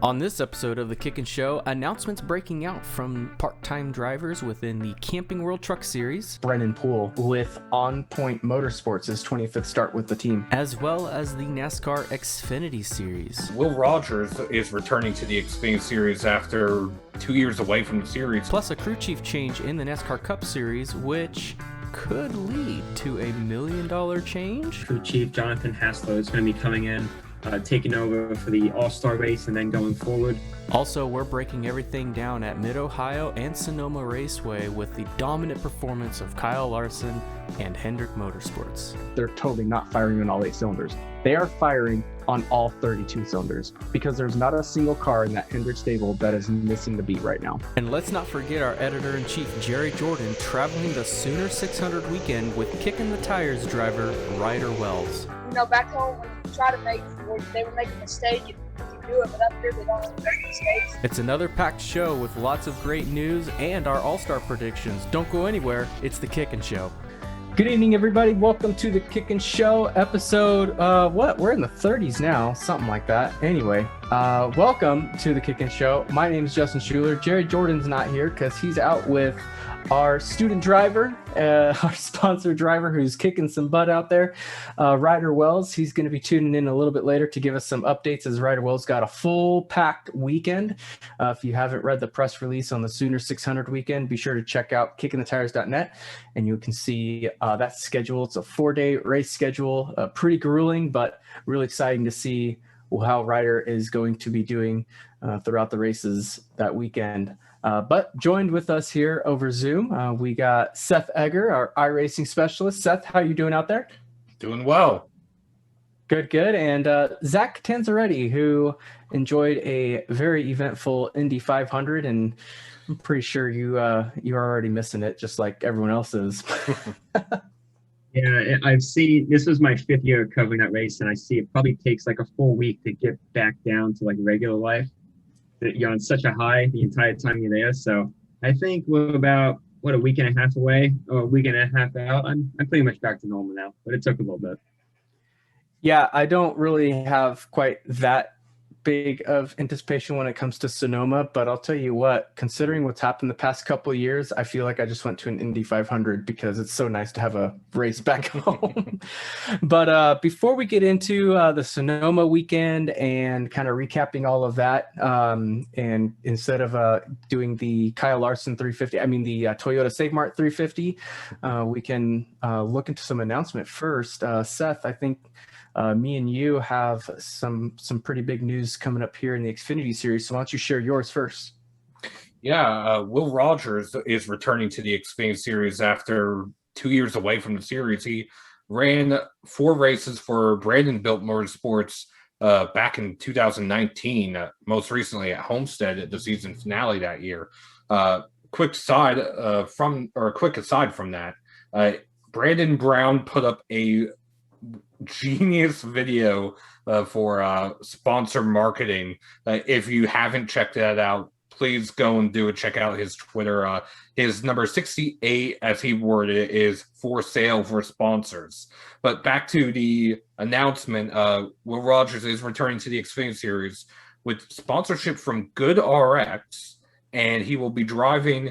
On this episode of The Kickin' Show, announcements breaking out from part-time drivers within the Camping World Truck Series, Brennan Poole with On Point Motorsports' his 25th start with the team, as well as the NASCAR Xfinity Series. Will Rogers is returning to the Xfinity Series after 2 years away from the series. Plus a crew chief change in the NASCAR Cup Series, which could lead to $1 million change. Crew chief Jonathan Hassler is going to be coming in, taking over for the All-Star race and then going forward. Also, we're breaking everything down at Mid-Ohio and Sonoma Raceway with the dominant performance of Kyle Larson and Hendrick Motorsports. They're totally not firing on all 8 cylinders. They are firing on all 32 cylinders because there's not a single car in that Hendrick stable that is missing the beat right now. And let's not forget our editor-in-chief, Jerry Jordan, traveling the Sooner 600 weekend with Kicking the Tires driver, Ryder Wells. You know, back home, when you try to make, or they would make a mistake and you can do it, but up here they don't make mistakes. It's another packed show with lots of great news and our All-Star predictions. Don't go anywhere, it's The Kickin' Show. Good evening, everybody. Welcome to the Kickin' Show episode, we're in the 30s now, something like that. Anyway, welcome to the Kickin' Show. My name is Justin Schuler. Jerry Jordan's not here because he's out with our student driver, our sponsor driver who's kicking some butt out there, Ryder Wells. He's going to be tuning in a little bit later to give us some updates as Ryder Wells got a full packed weekend. If you haven't read the press release on the Sooner 600 weekend, be sure to check out kickingthetires.net and you can see that schedule. It's a 4-day race schedule, pretty grueling, but really exciting to see how Ryder is going to be doing throughout the races that weekend. But joined with us here over Zoom, we got Seth Egger, our iRacing specialist. Seth, how you doing out there? Doing well. Good. And Zach Tanzaretti, who enjoyed a very eventful Indy 500, and I'm pretty sure you're already missing it, just like everyone else is. Yeah, I've seen, this was my 5th year covering that race, and I see it probably takes like a full week to get back down to like regular life. You're on such a high the entire time you're there. So I think we're about, a week and a half away, or a week and a half out. I'm pretty much back to normal now, but it took a little bit. Yeah, I don't really have quite that big of anticipation when it comes to Sonoma, but I'll tell you what, considering what's happened the past couple of years, I feel like I just went to an Indy 500 because it's so nice to have a race back home. But before we get into the Sonoma weekend and kind of recapping all of that, and instead of doing the Kyle Larson 350, the Toyota Save Mart 350, we can look into some announcement first. Seth, I think me and you have some pretty big news coming up here in the Xfinity Series. So why don't you share yours first? Yeah, Will Rogers is returning to the Xfinity Series after 2 years away from the series. He ran 4 races for Brandon Built Motorsports back in 2019, most recently at Homestead at the season finale that year. Quick aside from that, Brandon Brown put up a genius video for sponsor marketing. If you haven't checked that out, please go and do it. Check out his Twitter. His number 68, as he worded it, is for sale for sponsors. But back to the announcement, Will Rogers is returning to the Xfinity Series with sponsorship from Good RX, and he will be driving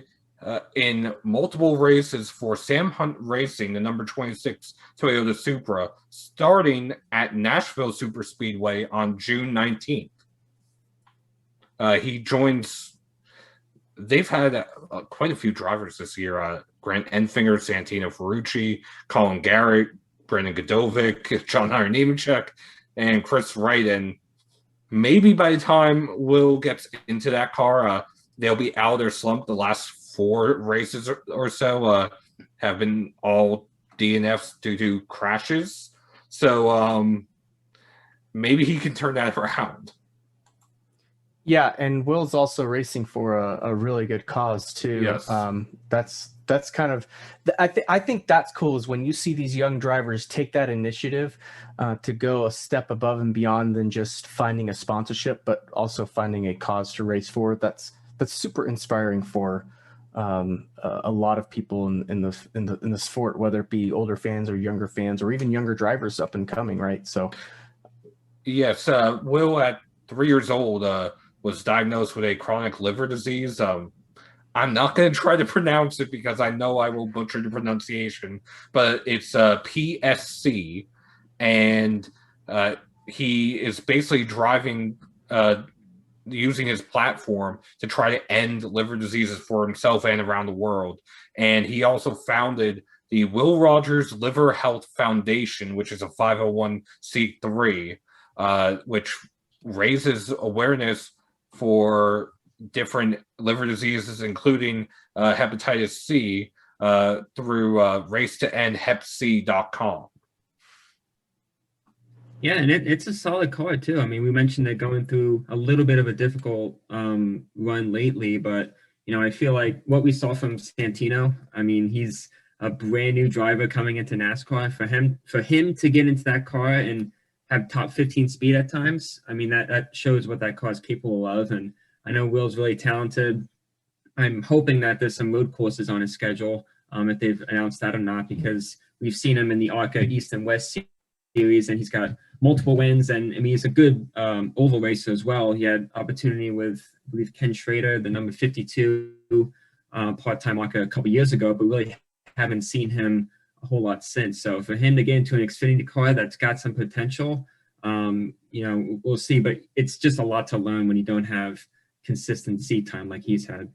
in multiple races for Sam Hunt Racing, the number 26 Toyota Supra, starting at Nashville Superspeedway on June 19th. He joins, they've had quite a few drivers this year. Grant Enfinger, Santino Ferrucci, Colin Garrett, Brandon Godovic, John Iron Nemechek, and Chris Wright. And maybe by the time Will gets into that car, they'll be out of their slump. The last 4 races or so have been all DNFs due to crashes. So maybe he can turn that around. Yeah, and Will's also racing for a really good cause too. Yes. That's kind of, I think that's cool is when you see these young drivers take that initiative to go a step above and beyond than just finding a sponsorship, but also finding a cause to race for. That's super inspiring for a lot of people in the sport, whether it be older fans or younger fans or even younger drivers up and coming, right? So yes, Will at 3 years old was diagnosed with a chronic liver disease. I'm not going to try to pronounce it because I know I will butcher the pronunciation, but it's PSC, and he is basically driving, using his platform to try to end liver diseases for himself and around the world. And he also founded the Will Rogers Liver Health Foundation, which is a 501c3, which raises awareness for different liver diseases, including hepatitis C, through racetoendhepc.com. Yeah, and it's a solid card too. I mean, we mentioned they're going through a little bit of a difficult run lately, but I feel like what we saw from Santino. I mean, he's a brand new driver coming into NASCAR. For him to get into that car and have top 15 speed at times, I mean that shows what that car is capable of. And I know Will's really talented. I'm hoping that there's some road courses on his schedule, if they've announced that or not, because we've seen him in the ARCA East and West Series, and he's got multiple wins. And I mean, he's a good oval racer as well. He had opportunity with, I believe, Ken Schrader, the number 52 part-time ARCA a couple years ago, but really haven't seen him a whole lot since. So for him to get into an Xfinity car that's got some potential, we'll see. But it's just a lot to learn when you don't have consistent seat time like he's had.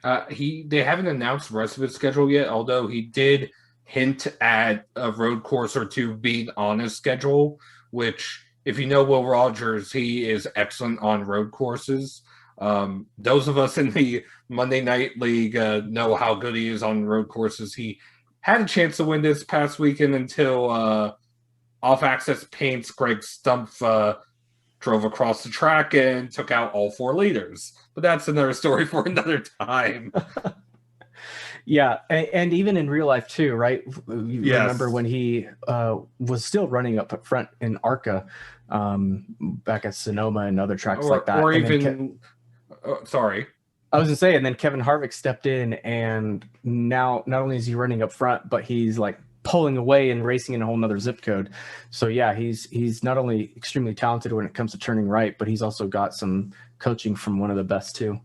They haven't announced the rest of his schedule yet, although he did hint at a road course or two being on his schedule, which, if you know Will Rogers, he is excellent on road courses. Those of us in the Monday Night League know how good he is on road courses. He had a chance to win this past weekend until off-access paints Greg Stumpf drove across the track and took out all 4 leaders. But that's another story for another time. Yeah, and even in real life too, right? You Yes. remember when he was still running up front in ARCA back at Sonoma and other tracks like that. Or And then even, sorry. I was gonna say, and then Kevin Harvick stepped in, and now not only is he running up front, but he's like pulling away and racing in a whole nother zip code. So yeah, he's not only extremely talented when it comes to turning right, but he's also got some coaching from one of the best too.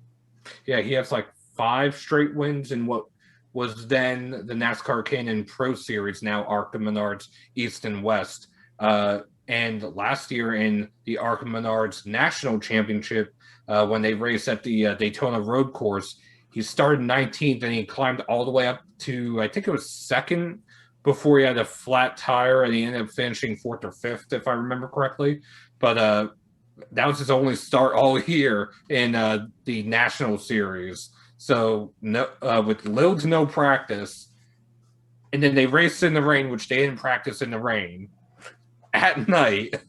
Yeah, he has like 5 straight wins in what was then the NASCAR Canyon Pro Series, now ARCA Menards East and West. And last year in the ARCA Menards National Championship, when they raced at the Daytona Road Course, he started 19th and he climbed all the way up to, I think it was second, before he had a flat tire, and he ended up finishing 4th or 5th, if I remember correctly. But that was his only start all year in the National Series. So no, with little to no practice, and then they raced in the rain, which they didn't practice in the rain, at night.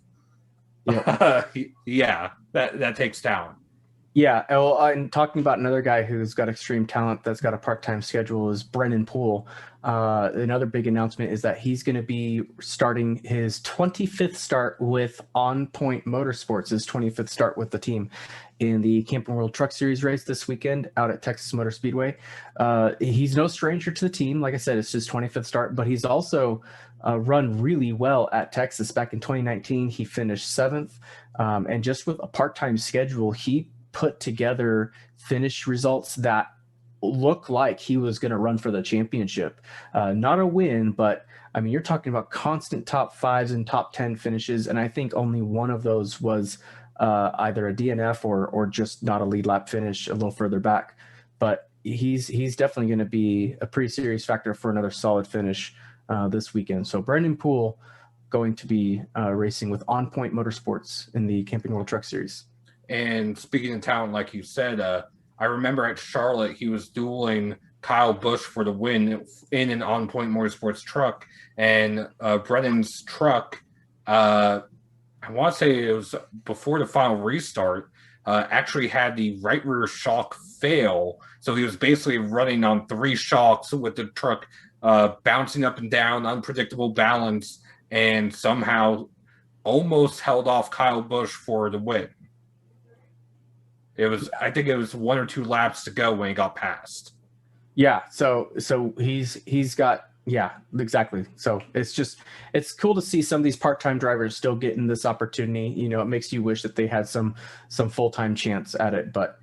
Yeah, that takes talent. Yeah, well, and talking about another guy who's got extreme talent that's got a part-time schedule is Brennan Poole. Another big announcement is that he's going to be starting his 25th start with On Point Motorsports, his 25th start with the team in the Camping World Truck Series race this weekend out at Texas Motor Speedway. He's no stranger to the team. Like I said, it's his 25th start, but he's also run really well at Texas. Back in 2019, he finished 7th. And just with a part-time schedule, he put together finish results that look like he was going to run for the championship. Not a win, but I mean, you're talking about constant top 5s and top 10 finishes. And I think only one of those was either a DNF or just not a lead lap finish a little further back. But he's definitely going to be a pretty serious factor for another solid finish this weekend. So Brendan Poole going to be racing with On Point Motorsports in the Camping World Truck Series. And speaking of talent, like you said, I remember at Charlotte, he was dueling Kyle Busch for the win in an On Point Motorsports truck. And Brennan's truck, I want to say it was before the final restart, actually had the right rear shock fail. So he was basically running on 3 shocks with the truck bouncing up and down, unpredictable balance, and somehow almost held off Kyle Busch for the win. I think it was 1 or 2 laps to go when he got past. Yeah, so he's got Yeah, exactly. So it's cool to see some of these part-time drivers still getting this opportunity. You know, it makes you wish that they had some full-time chance at it, but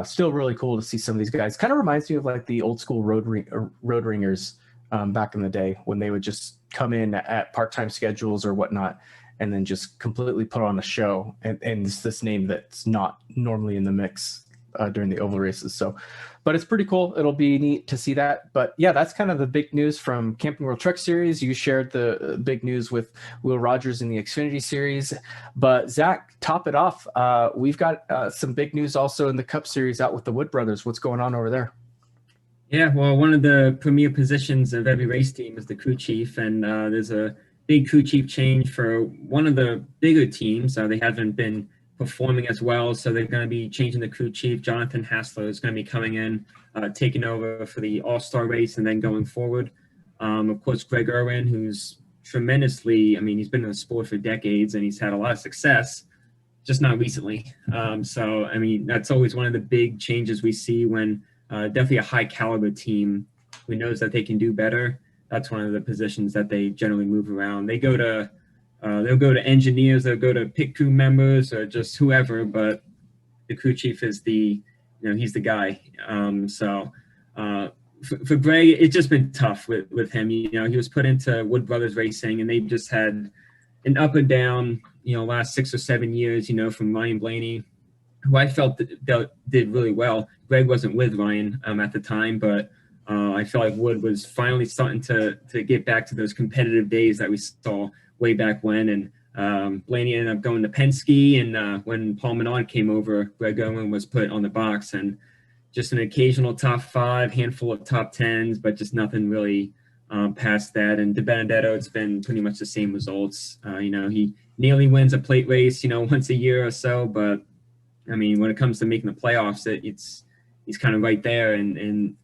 still really cool to see some of these guys. Kind of reminds me of like the old school road ringers back in the day when they would just come in at part-time schedules or whatnot, and then just completely put on a show. And it's this name that's not normally in the mix during the oval races. So, but it's pretty cool. It'll be neat to see that. But yeah, that's kind of the big news from Camping World Truck Series. You shared the big news with Will Rogers in the Xfinity Series. But Zach, top it off. We've got some big news also in the Cup Series out with the Wood Brothers. What's going on over there? Yeah, well, one of the premier positions of every race team is the crew chief, and there's a big crew chief change for one of the bigger teams. They haven't been performing as well, so they're going to be changing the crew chief. Jonathan Hassler is going to be coming in, taking over for the All-Star race, and then going forward. Of course, Greg Irwin, who's tremendously, I mean, he's been in the sport for decades, and he's had a lot of success, just not recently. So, I mean, that's always one of the big changes we see when definitely a high caliber team who knows that they can do better. That's one of the positions that they generally move around. They go to they'll go to engineers, they'll go to pit crew members, or just whoever. But the crew chief is he's the guy. For Greg, it's just been tough with him. You know, he was put into Wood Brothers Racing, and they just had an up and down. You know, last 6 or 7 years. You know, from Ryan Blaney, who I felt did really well. Greg wasn't with Ryan at the time, but I feel like Wood was finally starting to get back to those competitive days that we saw way back when. And Blaney ended up going to Penske, and when Paul Menard came over, Greg Owen was put on the box, and just an occasional top 5, handful of top 10s, but just nothing really past that. And De Benedetto, it's been pretty much the same results. You know, he nearly wins a plate race, you know, once a year or so, but I mean, when it comes to making the playoffs, he's kind of right there, and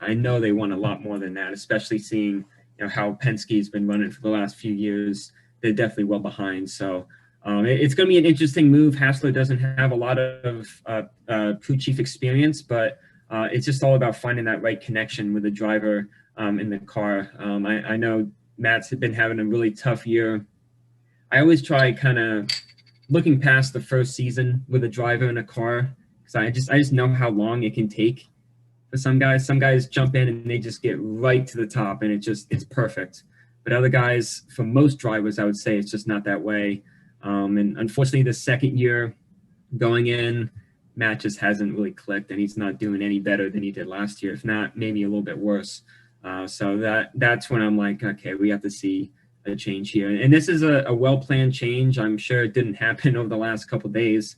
I know they want a lot more than that, especially seeing how Penske's been running for the last few years. They're definitely well behind. So it's going to be an interesting move. Hassler doesn't have a lot of crew chief experience, but it's just all about finding that right connection with the driver in the car. I know Matt's been having a really tough year. I always try kind of looking past the first season with a driver in a car, because I just know how long it can take for some guys. Some guys jump in and they just get right to the top, and it's perfect. But other guys, for most drivers, I would say it's just not that way. And unfortunately, the second year going in, Matt just hasn't really clicked, and he's not doing any better than he did last year, if not maybe a little bit worse. So that's when I'm like, okay, we have to see a change here. And this is a well-planned change. I'm sure it didn't happen over the last couple of days.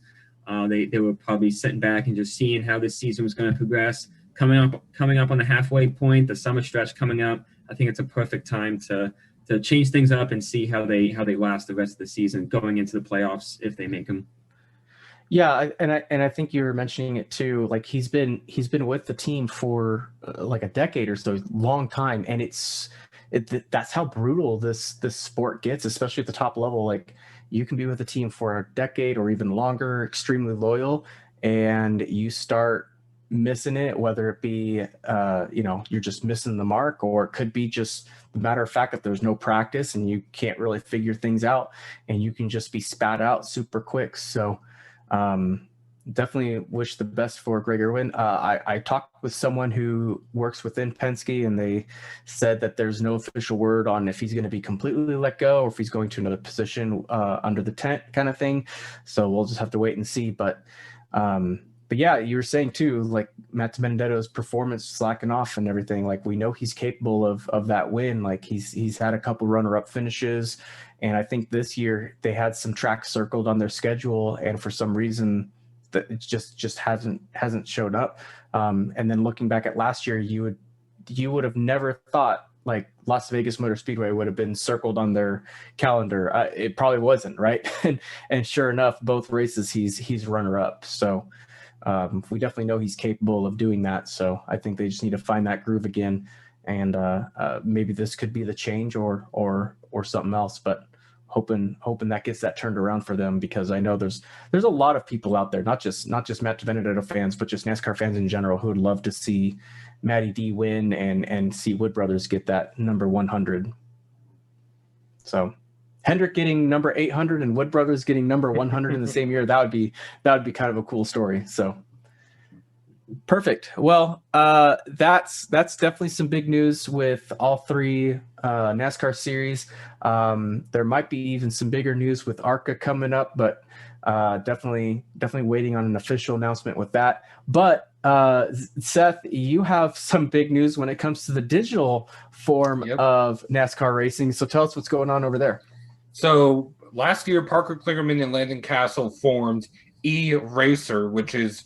They were probably sitting back and just seeing how this season was going to progress. Coming up on the halfway point, the summer stretch coming up, I think it's a perfect time to change things up and see how they last the rest of the season going into the playoffs if they make them. Yeah, and I think you were mentioning it too. Like he's been with the team for like a decade or so, long time, and that's how brutal this sport gets, especially at the top level. Like you can be with a team for a decade or even longer, extremely loyal, and you start missing it, whether it be you're just missing the mark, or it could be just the matter of fact that there's no practice and you can't really figure things out, and you can just be spat out super quick. So definitely wish the best for Greg Irwin. I talked with someone who works within Penske, and they said that there's no official word on if he's going to be completely let go or if he's going to another position under the tent kind of thing. So we'll just have to wait and see. But yeah, you were saying too, like Matt Benedetto's performance slacking off and everything. Like we know he's capable of that win. Like he's had a couple runner-up finishes, and I think this year they had some tracks circled on their schedule, and for some reason that it just hasn't showed up. And then looking back at last year, you would have never thought like Las Vegas Motor Speedway would have been circled on their calendar. It probably wasn't, right? and sure enough, both races he's runner-up. So. We definitely know he's capable of doing that. So I think they just need to find that groove again. And maybe this could be the change or something else, but hoping that gets that turned around for them, because I know there's a lot of people out there, not just Matt Benedetto fans, but just NASCAR fans in general, who would love to see Matty D win and see Wood Brothers get that number 100. So Hendrick getting number 800 and Wood Brothers getting number 100 in the same year, that would be kind of a cool story. So perfect. Well, that's definitely some big news with all three NASCAR series. There might be even some bigger news with ARCA coming up, but definitely waiting on an official announcement with that. But Seth, you have some big news when it comes to the digital form of NASCAR racing. So tell us what's going on over there. So last year, Parker Kligerman and Landon Castle formed E-Racer, which is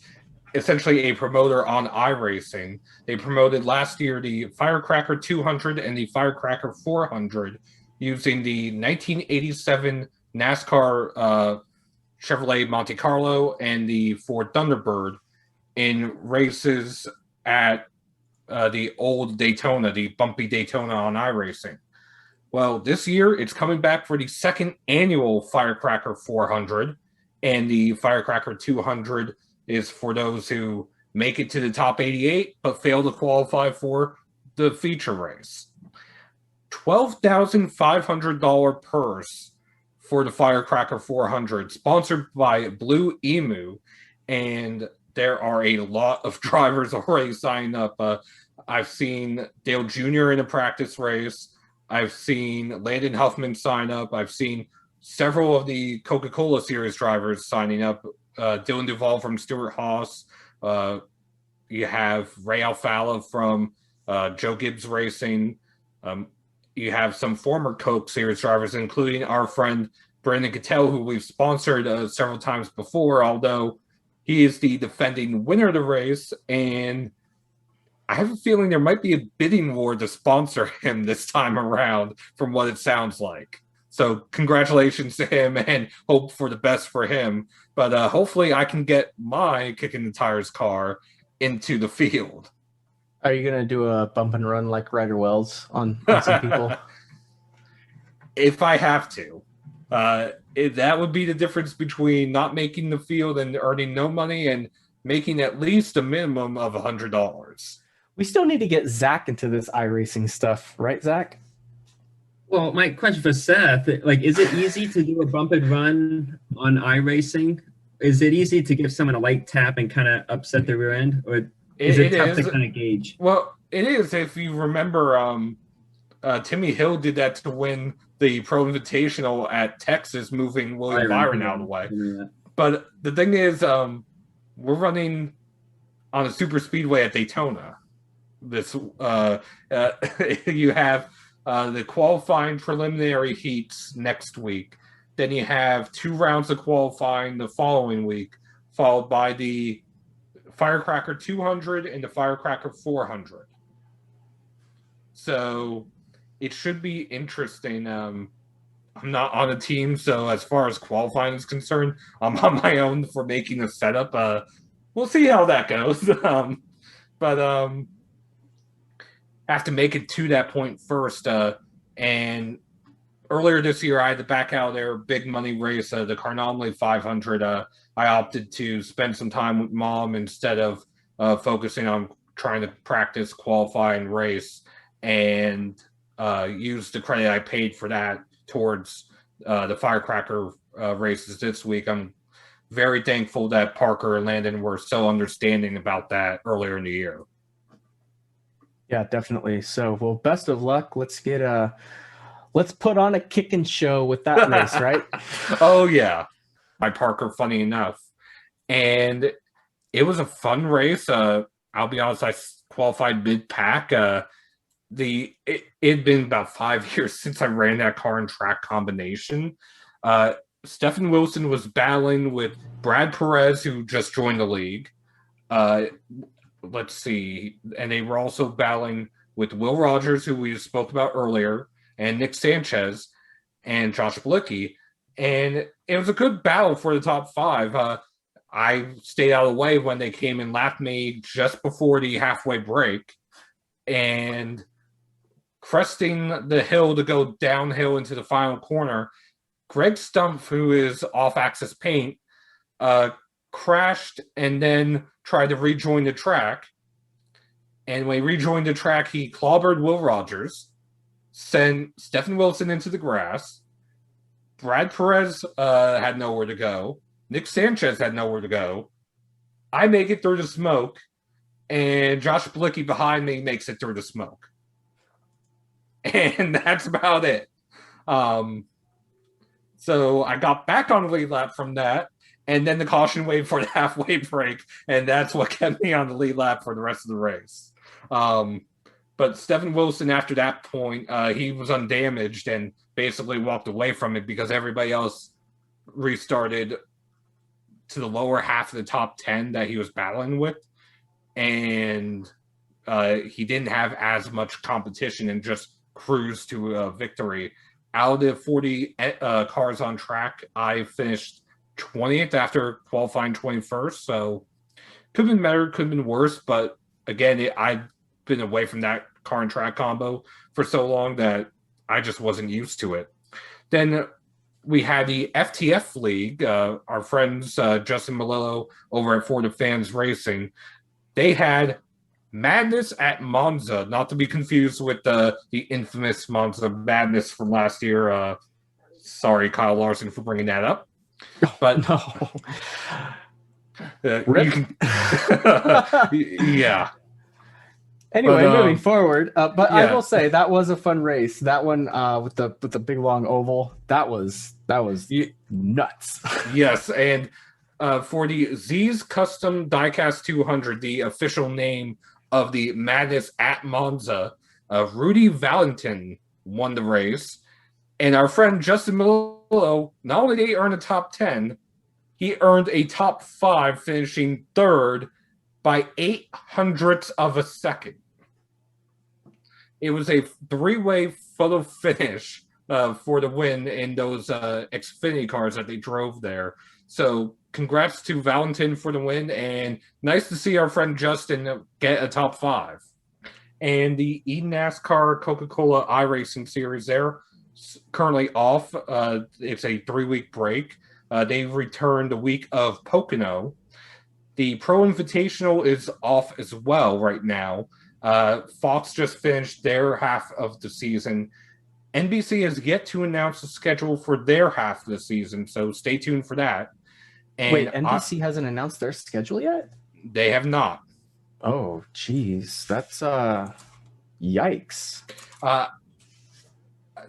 essentially a promoter on iRacing. They promoted last year the Firecracker 200 and the Firecracker 400 using the 1987 NASCAR Chevrolet Monte Carlo and the Ford Thunderbird in races at the old Daytona, the bumpy Daytona on iRacing. Well, this year it's coming back for the second annual Firecracker 400, and the Firecracker 200 is for those who make it to the top 88 but fail to qualify for the feature race. $12,500 purse for the Firecracker 400, sponsored by Blue Emu, and there are a lot of drivers already signing up. I've seen Dale Jr. in a practice race. I've seen Landon Huffman sign up. I've seen several of the Coca-Cola Series drivers signing up. Dylan Duvall from Stewart-Haas. You have Ray Alfala from Joe Gibbs Racing. You have some former Coke Series drivers, including our friend Brandon Cattell, who we've sponsored several times before, although he is the defending winner of the race, and I have a feeling there might be a bidding war to sponsor him this time around, from what it sounds like. So congratulations to him, and hope for the best for him. But hopefully I can get my Kicking the Tires car into the field. Are you going to do a bump and run like Ryder Wells on some people? If I have to. That would be the difference between not making the field and earning no money, and making at least a minimum of $100. We still need to get Zach into this iRacing stuff, right, Zach? Well, my question for Seth, like, is it easy to do a bump and run on iRacing? Is it easy to give someone a light tap and kind of upset the rear end? Or is it tough to kind of gauge? Well, it is. If you remember, Timmy Hill did that to win the Pro Invitational at Texas, moving William Byron out of the way. But the thing is, we're running on a super speedway at Daytona. This you have the qualifying preliminary heats next week. Then you have 2 rounds of qualifying the following week, followed by the Firecracker 200 and the Firecracker 400. So it should be interesting. I'm not on a team, so as far as qualifying is concerned, I'm on my own for making a setup. We'll see how that goes. But have to make it to that point first. And earlier this year, I had to back out their big money race, the Carnomaly 500. I opted to spend some time with Mom instead of focusing on trying to practice, qualify, and race, and use the credit I paid for that towards the Firecracker races this week. I'm very thankful that Parker and Landon were so understanding about that earlier in the year. Yeah, definitely. So, well, best of luck. Let's put on a kicking show with that race, right? Oh, yeah. By Parker, funny enough. And it was a fun race. I'll be honest, I qualified mid-pack. It had been about 5 years since I ran that car and track combination. Stephen Wilson was battling with Brad Perez, who just joined the league. Let's see. And they were also battling with Will Rogers, who we spoke about earlier, and Nick Sanchez and Josh Blicky. And it was a good battle for the top 5. I stayed out of the way when they came and lapped me just before the halfway break. And cresting the hill to go downhill into the final corner, Greg Stumpf, who is off-axis paint, crashed and then tried to rejoin the track. And when he rejoined the track, he clobbered Will Rogers, sent Stephen Wilson into the grass. Brad Perez had nowhere to go. Nick Sanchez had nowhere to go. I make it through the smoke, and Josh Blicky behind me makes it through the smoke. And that's about it. So I got back on the lead lap from that, and then the caution wave for the halfway break, and that's what kept me on the lead lap for the rest of the race. But Stephen Wilson, after that point, he was undamaged and basically walked away from it because everybody else restarted to the lower half of the top 10 that he was battling with. And he didn't have as much competition and just cruised to a victory. Out of the 40 cars on track, I finished 20th after qualifying 21st. So could have been better, could have been worse. But again, I've been away from that car and track combo for so long that I just wasn't used to it. Then we had the FTF League, our friends Justin Malillo over at Ford of Fans Racing. They had Madness at Monza, not to be confused with the infamous Monza Madness from last year. Sorry, Kyle Larson, for bringing that up. But No. Yeah. Anyway, But, moving forward, but I yeah. will say that was a fun race. That one with the big long oval, that was nuts. Yes, and for the Z's Custom Diecast 200, the official name of the Madness at Monza, Rudy Valentin won the race. And our friend Justin Malillo, not only did he earn a top 10, he earned a top 5, finishing third by 0.08 of a second. It was a 3-way photo finish for the win in those Xfinity cars that they drove there. So congrats to Valentin for the win, and nice to see our friend Justin get a top 5. And the eNASCAR Coca-Cola iRacing Series, they're currently off. It's a 3-week break. They returned the week of Pocono. The Pro Invitational is off as well right now. Fox just finished their half of the season. NBC has yet to announce the schedule for their half of the season, so stay tuned for that. And Wait, NBC hasn't announced their schedule yet? They have not. Oh, geez, that's yikes.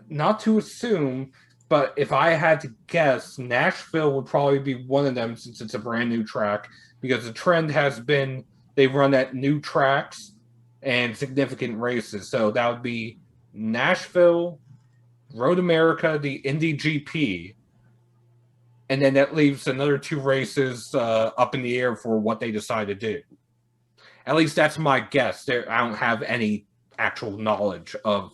Not to assume, but if I had to guess, Nashville would probably be one of them since it's a brand new track, because the trend has been they run at new tracks and significant races. So that would be Nashville, Road America, the Indy GP, and then that leaves another 2 races up in the air for what they decide to do. At least that's my guess. I don't have any actual knowledge of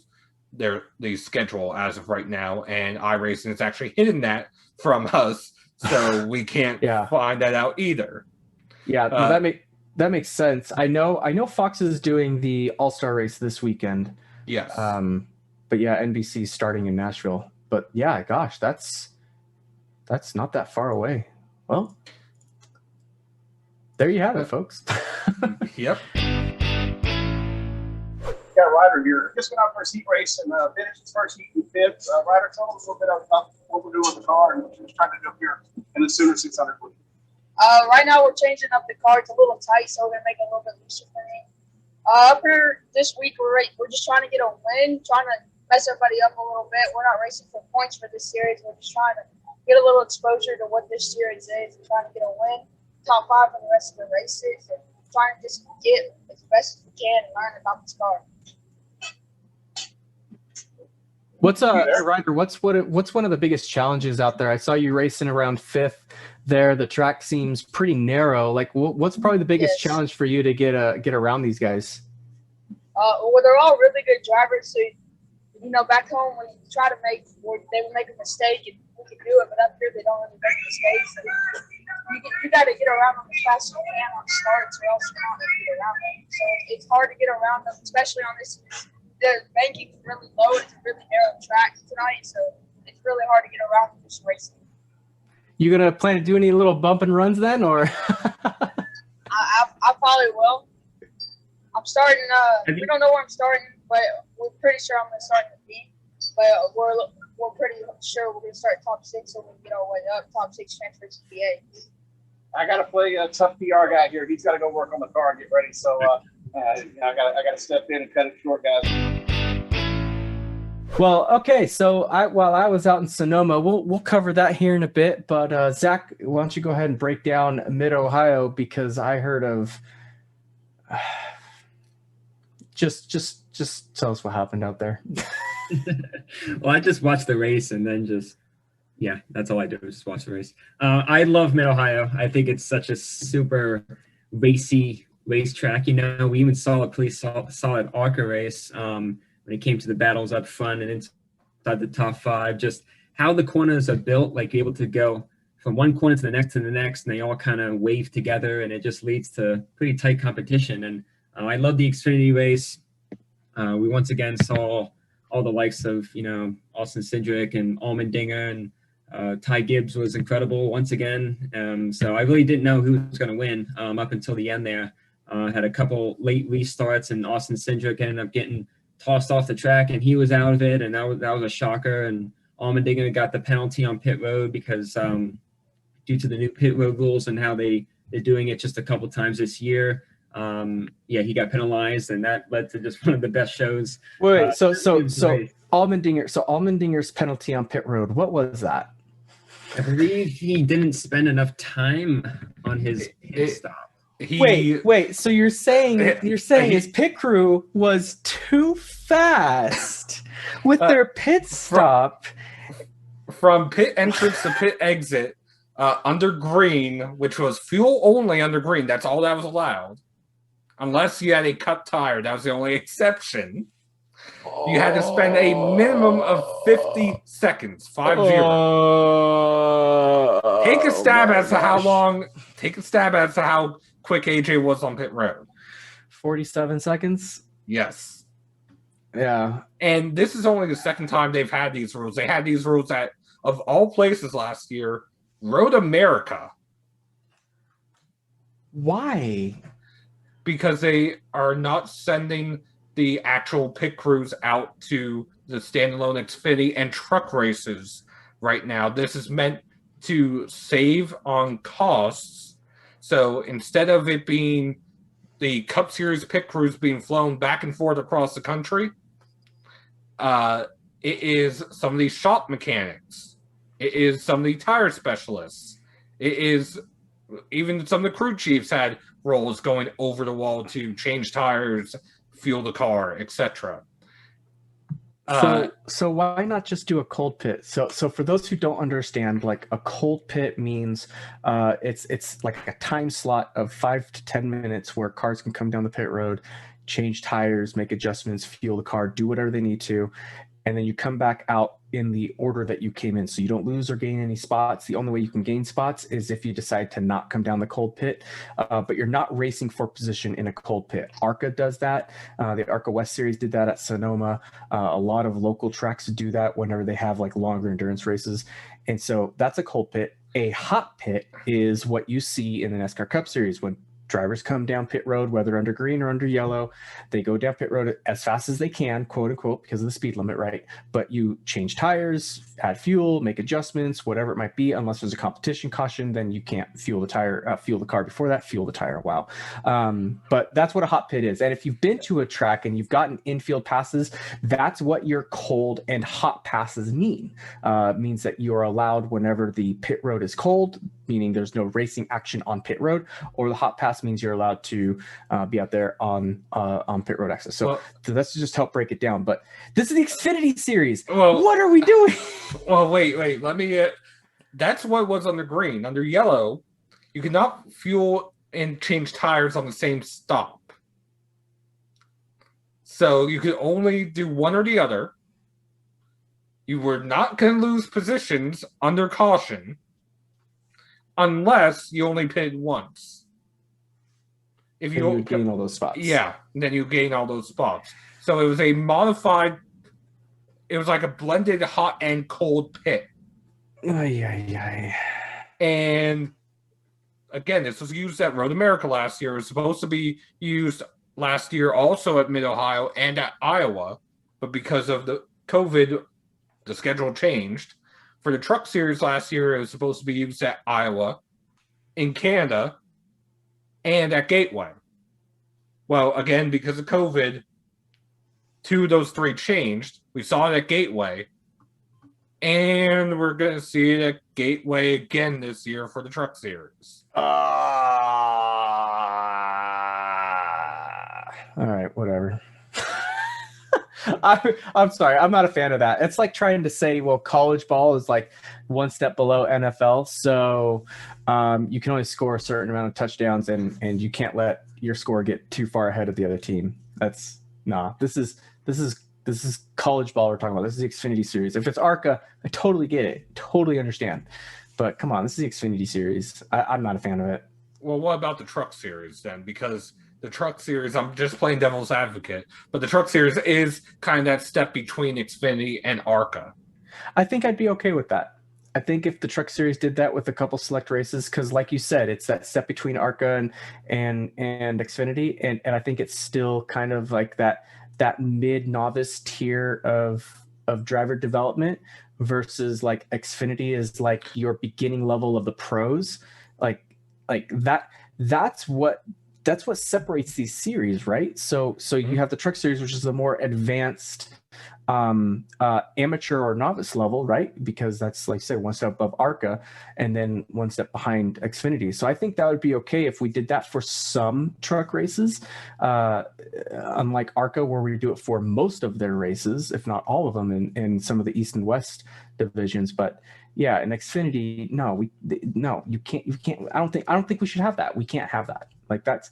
the schedule as of right now, and iRacing has actually hidden that from us, so we can't find that out either. Yeah, that makes sense. I know Fox is doing the All-Star race this weekend. Yes. But yeah, NBC's starting in Nashville. But yeah, gosh, that's not that far away. Well, there you have it, folks. Yep. Got Ryder here. Just got out first heat race and finished his first heat in 5th. Ryder, tell us a little bit about what we're doing with the car and what you're trying to do up here in the Sooner 600 fleet. Right now we're changing up the car. It's a little tight, so we're gonna make it a little bit looser for me. Up here this week, we're just trying to get a win, trying to mess everybody up a little bit. We're not racing for points for this series. We're just trying to get a little exposure to what this series is and trying to get a win, top 5 in the rest of the races, and trying to just get as best as we can and learn about this car. What's Ryder? What's one of the biggest challenges out there? I saw you racing around 5th there. The track seems pretty narrow. Like, what's probably the biggest challenge for you to get around these guys? Well, they're all really good drivers. So, back home when you try to they would make a mistake and we can do it, but up here they don't really make mistakes. So you got to get around them as fast as you can on starts, or else you're not going to get around them. So it's hard to get around them, especially on this. The banking is really low. It's a really narrow track tonight, so it's really hard to get around in this racing. You gonna plan to do any little bump and runs then, or? I probably will. I'm starting. We don't know where I'm starting, but we're pretty sure I'm gonna start in the B. But we're pretty sure we're gonna start top 6, so we can get our way up. Top 6 transfers to BA. I got to play a tough PR guy here. He's got to go work on the car and get ready. So I got to step in and cut it short, guys. Well, okay. So while I was out in Sonoma, we'll cover that here in a bit. But Zach, why don't you go ahead and break down Mid Ohio, because I heard of. Just tell us what happened out there. Well, I just watched the race and then that's all I do is just watch the race. I love Mid Ohio. I think it's such a super racy racetrack. You know, we even saw a pretty solid ARCA race when it came to the battles up front and inside the top 5. Just how the corners are built, like you're able to go from one corner to the next, and they all kind of wave together, and it just leads to pretty tight competition. And I love the Xfinity race. We once again saw all the likes of, Austin Cindric and Allmendinger, and Ty Gibbs was incredible once again. So I really didn't know who was going to win up until the end there. Had a couple late restarts, and Austin Cindric ended up getting tossed off the track, and he was out of it, and that was a shocker. And Allmendinger got the penalty on pit road because due to the new pit road rules and how they're doing it just a couple times this year. He got penalized, and that led to just one of the best shows. Wait, so Allmendinger's penalty on pit road, what was that? I believe he didn't spend enough time on his pit stop. Wait. So you're saying his pit crew was too fast with their pit stop from pit entrance to pit exit under green, which was fuel only under green. That's all that was allowed, unless you had a cut tire. That was the only exception. You had to spend a minimum of 50 seconds. 50. Take a stab as to how long. Take a stab as to how quick AJ was on pit road. 47 seconds. Yes. Yeah. And this is only the second time they've had these rules. They had these rules at, of all places last year, Road America. Why? Because they are not sending the actual pit crews out to the standalone Xfinity and truck races right now. This is meant to save on costs. So instead of it being the Cup Series pit crews being flown back and forth across the country, it is some of these shop mechanics. It is some of the tire specialists. It is even some of the crew chiefs had roles going over the wall to change tires, fuel the car, etc. So why not just do a cold pit? So for those who don't understand, like a cold pit means it's like a time slot of 5 to 10 minutes where cars can come down the pit road, change tires, make adjustments, fuel the car, do whatever they need to, and then you come back out in the order that you came in. So you don't lose or gain any spots. The only way you can gain spots is if you decide to not come down the cold pit, but you're not racing for position in a cold pit. ARCA does that. The ARCA West Series did that at Sonoma. A lot of local tracks do that whenever they have like longer endurance races. And so that's a cold pit. A hot pit is what you see in the NASCAR Cup Series when drivers come down pit road, whether under green or under yellow. They go down pit road as fast as they can, quote unquote, because of the speed limit, right? But you change tires, add fuel, make adjustments, whatever it might be. Unless there's a competition caution, then you can't fuel the car before that, fuel the tire. Wow. But that's what a hot pit is. And if you've been to a track and you've gotten infield passes, that's what your cold and hot passes mean. Means that you're allowed whenever the pit road is cold, meaning there's no racing action on pit road, or the hot pass means you're allowed to be out there on pit road access. So let's just help break it down. But this is the Xfinity Series. What are we doing? Well, wait. Let me. That's what was under green. Under yellow, you cannot fuel and change tires on the same stop. So you could only do one or the other. You were not going to lose positions under caution unless you only pitted once. If you gain all those spots. Yeah, then you gain all those spots. So it was a modified it was like a blended hot and cold pit. Ay, ay, ay. And again, this was used at Road America last year. It was supposed to be used last year also at Mid-Ohio and at Iowa, but because of the COVID, the schedule changed. For the Truck Series last year, it was supposed to be used at Iowa, in Canada, and at Gateway. Well, again, because of COVID, 2 of those 3 changed. We saw it at Gateway, and we're going to see it at Gateway again this year for the Truck Series. All right, whatever. I'm sorry. I'm not a fan of that. It's like trying to say, well, college ball is like one step below NFL. So you can only score a certain amount of touchdowns and you can't let your score get too far ahead of the other team. This is college ball we're talking about. This is the Xfinity Series. If it's ARCA, I totally get it. Totally understand. But come on, this is the Xfinity Series. I'm not a fan of it. Well, what about the Truck Series then? Because the Truck Series, I'm just playing devil's advocate, but the Truck Series is kind of that step between Xfinity and ARCA. I think I'd be okay with that. I think if the Truck Series did that with a couple select races, because like you said, it's that step between ARCA and Xfinity, and I think it's still kind of like that mid-novice tier of driver development versus like Xfinity is like your beginning level of the pros. Like that's what separates these series, right? So you have the Truck Series, which is the more advanced amateur or novice level, right? Because that's, like I said, one step above ARCA and then one step behind Xfinity. So I think that would be okay if we did that for some truck races, unlike ARCA, where we do it for most of their races, if not all of them, in some of the East and West divisions. But yeah, in Xfinity, no, you can't. I don't think we should have that. We can't have that. Like that's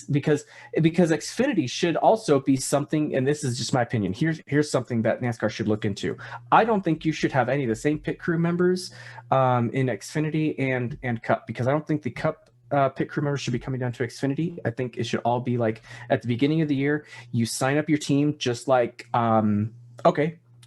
because Xfinity should also be something, and this is just my opinion. Here's something that NASCAR should look into. I don't think you should have any of the same pit crew members in Xfinity and Cup, because I don't think the Cup pit crew members should be coming down to Xfinity. I think it should all be like at the beginning of the year, you sign up your team just like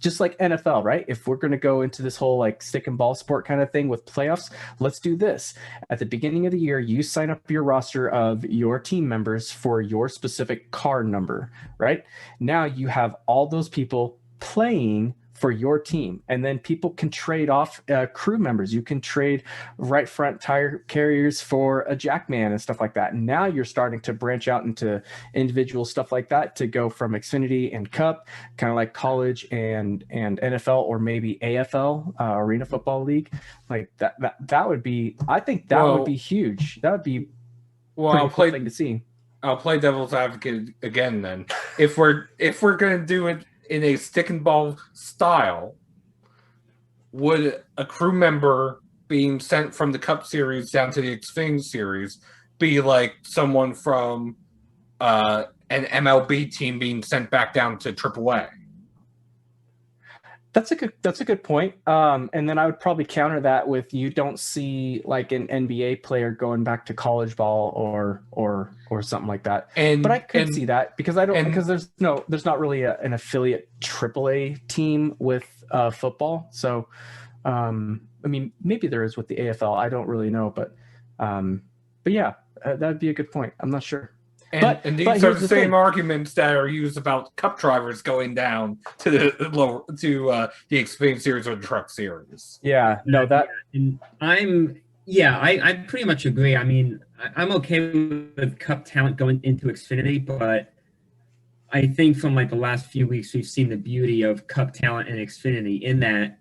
just like NFL, right? If we're going to go into this whole like stick and ball sport kind of thing with playoffs, let's do this. At the beginning of the year, you sign up your roster of your team members for your specific car number, right? Now you have all those people playing for your team, and then people can trade off crew members. You can trade right front tire carriers for a jackman and stuff like that. And now you're starting to branch out into individual stuff like that to go from Xfinity and Cup, kind of like college and NFL, or maybe AFL, Arena Football League. Like that would be, I think that would be huge. That would be pretty cool thing to see. I'll play devil's advocate again then. If we're going to do it in a stick and ball style, would a crew member being sent from the Cup Series down to the Xfinity Series be like someone from an MLB team being sent back down to AAA? That's a good point. And then I would probably counter that with, you don't see like an NBA player going back to college ball or something like that. But I could see that because there's not really an affiliate AAA team with football. So I mean, maybe there is with the AFL. I don't really know, but yeah, that'd be a good point. I'm not sure. And these are the same arguments that are used about Cup drivers going down to the the Xfinity Series or the Truck Series. Yeah, no, I pretty much agree. I mean, I'm okay with Cup talent going into Xfinity, but I think from like the last few weeks, we've seen the beauty of Cup talent and Xfinity in that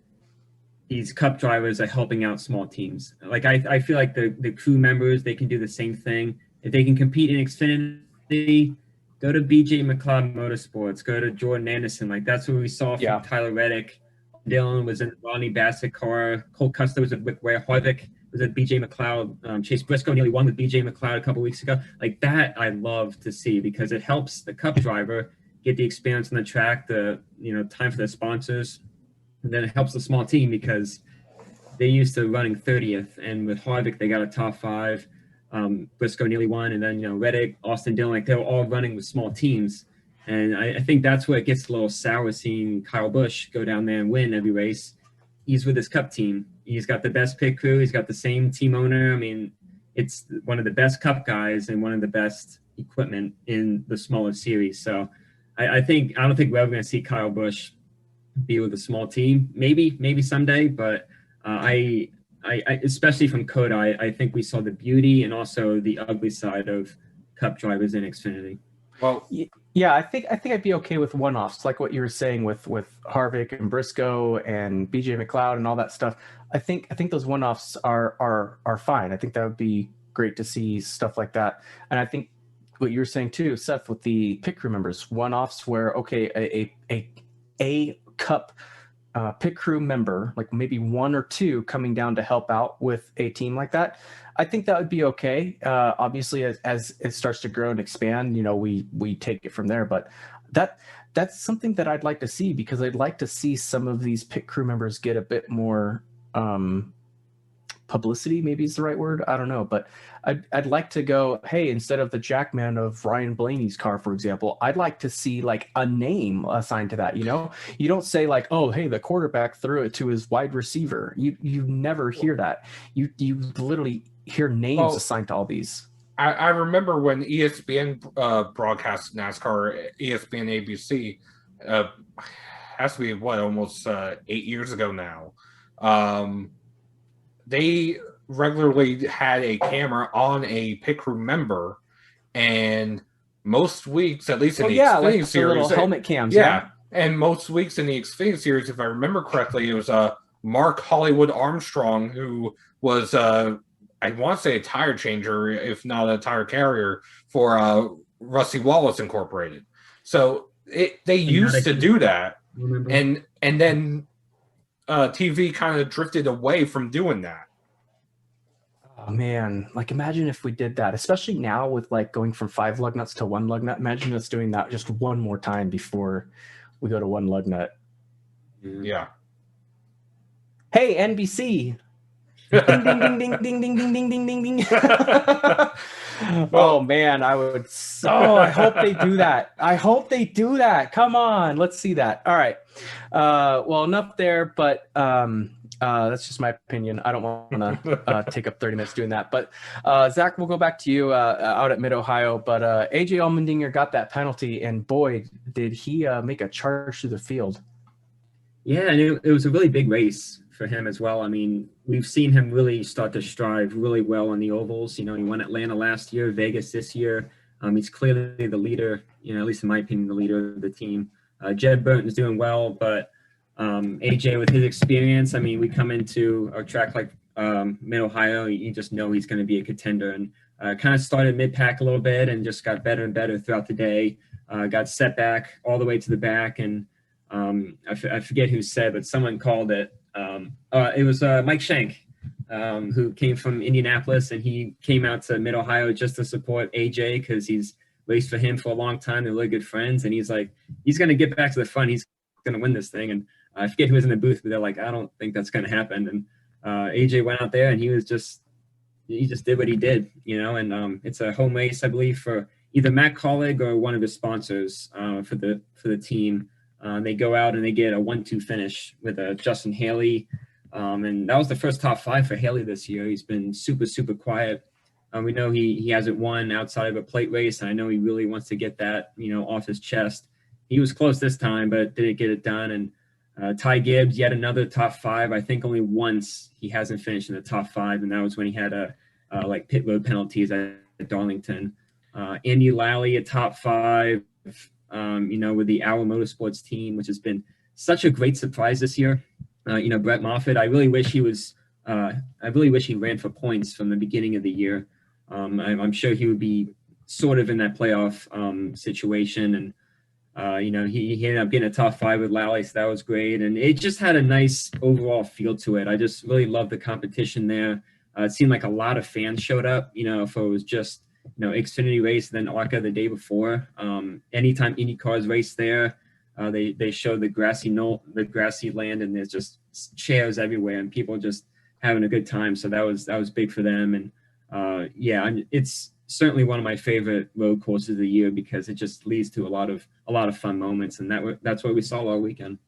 these Cup drivers are helping out small teams. Like I feel like the crew members, they can do the same thing. If they can compete in Xfinity, go to BJ McLeod Motorsports, go to Jordan Anderson. Like that's what we saw from Tyler Reddick. Dylan was in Ronnie Bassett car. Cole Custer was with Ware Harvick was at BJ McLeod. Chase Briscoe nearly won with BJ McLeod a couple weeks ago. Like that, I love to see because it helps the Cup driver get the experience on the track, the time for the sponsors, and then it helps the small team because they used to running 30th, and with Harvick they got a top 5. Briscoe nearly won, and then Reddick, Austin Dillon, like they were all running with small teams, And I think that's where it gets a little sour seeing Kyle Busch go down there and win every race. He's with his Cup team. He's got the best pit crew. He's got the same team owner. I mean, it's one of the best Cup guys and one of the best equipment in the smaller series. So I don't think we're ever going to see Kyle Busch be with a small team. Maybe someday, but I especially from Coda, I think we saw the beauty and also the ugly side of Cup drivers in Xfinity. Well, yeah, I think I'd be okay with one-offs, like what you were saying with Harvick and Briscoe and BJ McLeod and all that stuff. I think those one-offs are fine. I think that would be great to see stuff like that. And I think what you were saying too, Seth, with the pit crew members, one-offs where a Cup pit crew member, like maybe one or two coming down to help out with a team like that, I think that would be okay. Obviously, as it starts to grow and expand, we take it from there. But that's something that I'd like to see, because I'd like to see some of these pit crew members get a bit more publicity, maybe is the right word. I don't know, but I'd like to go, hey, instead of the Jackman of Ryan Blaney's car, for example, I'd like to see like a name assigned to that. You don't say like, oh, hey, the quarterback threw it to his wide receiver. You never hear that. You literally hear names assigned to all these. I remember when ESPN broadcast NASCAR, ESPN ABC, has to be almost 8 years ago now. They regularly had a camera on a pit crew member, and most weeks, at least in the Xfinity series, little helmet cams. Yeah, and most weeks in the Xfinity series, if I remember correctly, it was Mark Hollywood Armstrong, who was I want to say a tire changer, if not a tire carrier, for Rusty Wallace Incorporated. So they used to do that, and then TV kind of drifted away from doing that. Oh man, like imagine if we did that, especially now with like going from 5 lug nuts to 1 lug nut. Imagine us doing that just one more time before we go to 1 lug nut. Yeah. Hey, NBC. Ding, ding, ding, ding, ding, ding, ding, ding, ding, ding, ding. Oh man, I hope they do that. I hope they do that. Come on, let's see that. All right. Well, enough there, but that's just my opinion. I don't want to take up 30 minutes doing that. But Zach, we'll go back to you out at Mid-Ohio. But AJ Allmendinger got that penalty, and boy, did he make a charge through the field. Yeah, and it was a really big race for him as well. I mean, we've seen him really start to strive really well on the ovals. He won Atlanta last year, Vegas this year. He's clearly the leader, at least in my opinion, the leader of the team. Jed Burton's doing well, but AJ, with his experience, I mean, we come into a track like Mid-Ohio, you just know he's going to be a contender, and kind of started mid-pack a little bit and just got better and better throughout the day. Got set back all the way to the back, and I forget who said, but someone called it. It was Mike Shank, who came from Indianapolis, and he came out to Mid-Ohio just to support AJ because he's raced for him for a long time. They're really good friends, and he's like, he's going to get back to the front. He's going to win this thing. And I forget who was in the booth, but they're like, I don't think that's going to happen. And AJ went out there, and he just did what he did, and it's a home race, I believe, for either Matt Collig or one of his sponsors for the team. They go out and they get a 1-2 finish with Justin Haley. And that was the first top 5 for Haley this year. He's been super, super quiet. We know he hasn't won outside of a plate race, and I know he really wants to get that, off his chest. He was close this time, but didn't get it done. And Ty Gibbs, yet another top 5. I think only once he hasn't finished in the top 5, and that was when he had like pit road penalties at Darlington. Andy Lally, a top 5. With the Hour Motorsports team, which has been such a great surprise this year. Brett Moffitt, I really wish he ran for points from the beginning of the year. I'm sure he would be sort of in that playoff situation. And, he ended up getting a top 5 with Lally, so that was great. And it just had a nice overall feel to it. I just really loved the competition there. It seemed like a lot of fans showed up, if it was just, Xfinity race, then ARCA the day before. Anytime IndyCars race there, they show the grassy land, and there's just chairs everywhere, and people just having a good time. So that was big for them. And certainly one of my favorite road courses of the year because it just leads to a lot of fun moments, and that's what we saw all weekend.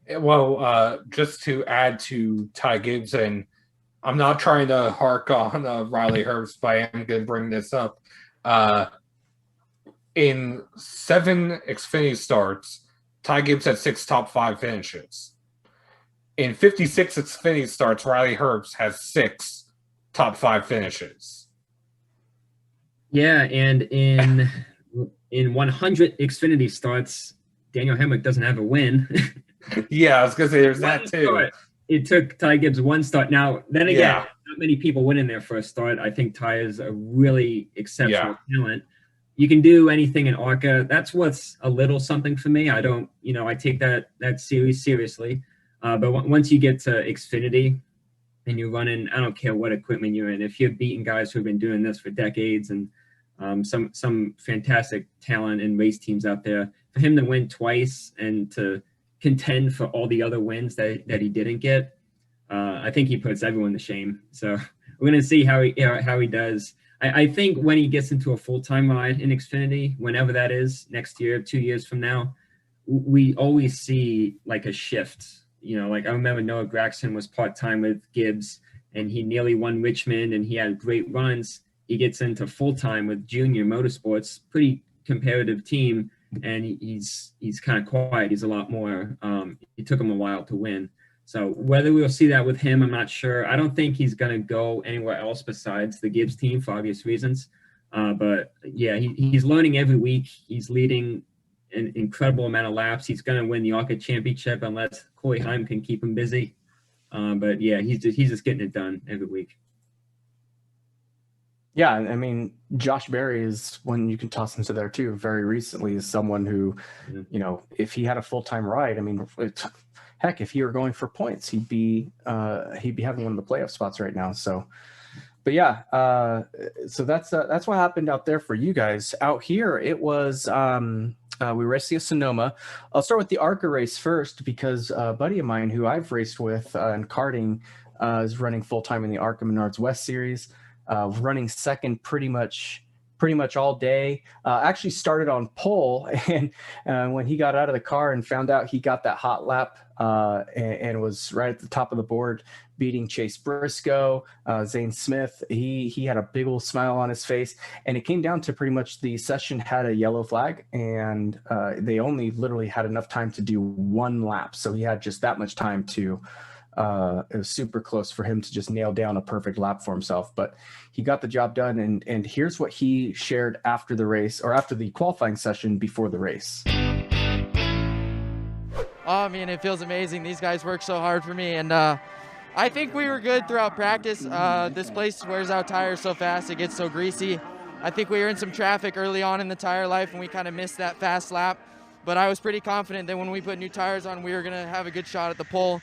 Well, just to add to Ty Gibbs, and I'm not trying to hark on Riley Herbst, but I am going to bring this up. In 7 Xfinity starts, Ty Gibbs had 6 top 5 finishes. In 56 Xfinity starts, Riley Herbst has 6 top 5 finishes. Yeah, and in 100 Xfinity starts, Daniel Hemrick doesn't have a win. Yeah, I was going to say there's that too. Start. It took Ty Gibbs 1 start. Now, then again, not many people win in their first start. I think Ty is a really exceptional talent. You can do anything in ARCA. That's what's a little something for me. I don't, I take that series seriously. But once you get to Xfinity and you're running, I don't care what equipment you're in. If you're beating guys who have been doing this for decades and some fantastic talent and race teams out there, for him to win twice and to contend for all the other wins that he didn't get, I think he puts everyone to shame. So we're going to see how he does. I think when he gets into a full-time ride in Xfinity, whenever that is, next year, 2 years from now, we always see like a shift. Like I remember Noah Gragson was part-time with Gibbs, and he nearly won Richmond, and he had great runs. He gets into full-time with Junior Motorsports, pretty competitive team, and he's kind of quiet. He's a lot more. It took him a while to win. So whether we'll see that with him, I'm not sure. I don't think he's going to go anywhere else besides the Gibbs team for obvious reasons. But yeah, he's learning every week. He's leading an incredible amount of laps. He's going to win the ARCA championship unless Corey Heim can keep him busy. But yeah, he's just getting it done every week. Yeah, I mean, Josh Berry is one you can toss into there too. Very recently, is someone who, if he had a full-time ride, I mean, heck, if he were going for points, he'd be having one of the playoff spots right now. So, but yeah, so that's what happened out there for you guys. Out here, it was we raced at Sonoma. I'll start with the ARCA race first because a buddy of mine who I've raced with in karting is running full-time in the ARCA Menards West Series. Running second pretty much all day. Actually started on pole, and when he got out of the car and found out he got that hot lap and was right at the top of the board, beating Chase Briscoe, Zane Smith. He had a big old smile on his face, and it came down to pretty much the session had a yellow flag, and they only literally had enough time to do 1 lap, so he had just that much time to. It was super close for him to just nail down a perfect lap for himself, but he got the job done. And here's what he shared after the race, or after the qualifying session before the race. Oh man, it feels amazing. These guys work so hard for me, and I think we were good throughout practice. This place wears out tires so fast, it gets so greasy. I think we were in some traffic early on in the tire life, and we kind of missed that fast lap, but I was pretty confident that when we put new tires on, we were going to have a good shot at the pole.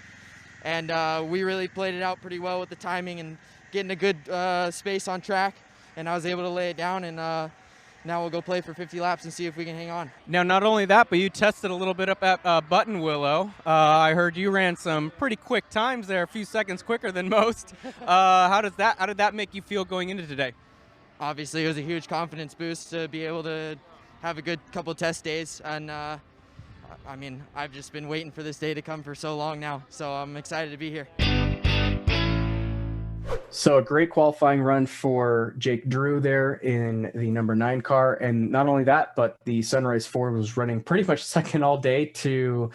And we really played it out pretty well with the timing and getting a good space on track. And I was able to lay it down, and now we'll go play for 50 laps and see if we can hang on. Now, not only that, but you tested a little bit up at Button Willow. I heard you ran some pretty quick times there, a few seconds quicker than most. How did that make you feel going into today? Obviously, it was a huge confidence boost to be able to have a good couple test days. And I mean, I've just been waiting for this day to come for so long now, so I'm excited to be here. So a great qualifying run for Jake Drew there in the number 9 car. And not only that, but the Sunrise Ford was running pretty much second all day to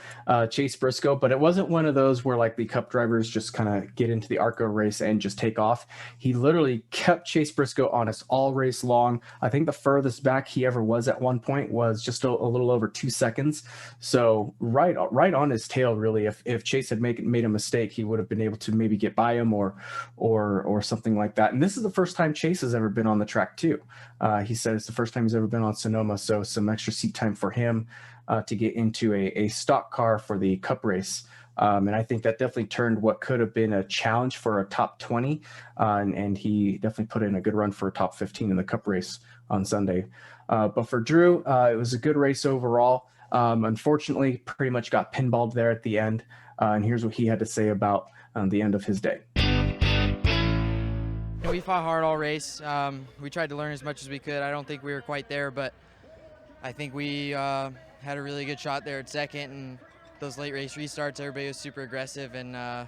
Chase Briscoe. But it wasn't one of those where like the Cup drivers just kind of get into the ARCA race and just take off. He literally kept Chase Briscoe honest all race long. I think the furthest back he ever was at one point was just a little over 2 seconds. So right on his tail, really. If Chase had made a mistake, he would have been able to maybe get by him or something like that. And this is the first time Chase has ever been on the track too. He said it's the first time he's ever been on Sonoma, so some extra seat time for him to get into a stock car for the Cup race. And I think that definitely turned what could have been a challenge for a top 20, and he definitely put in a good run for a top 15 in the Cup race on Sunday. But for Drew, it was a good race overall. Unfortunately, pretty much got pinballed there at the end. And here's what he had to say about the end of his day. We fought hard all race. We tried to learn as much as we could. I don't think we were quite there, but I think we had a really good shot there at second, and those late race restarts, everybody was super aggressive, and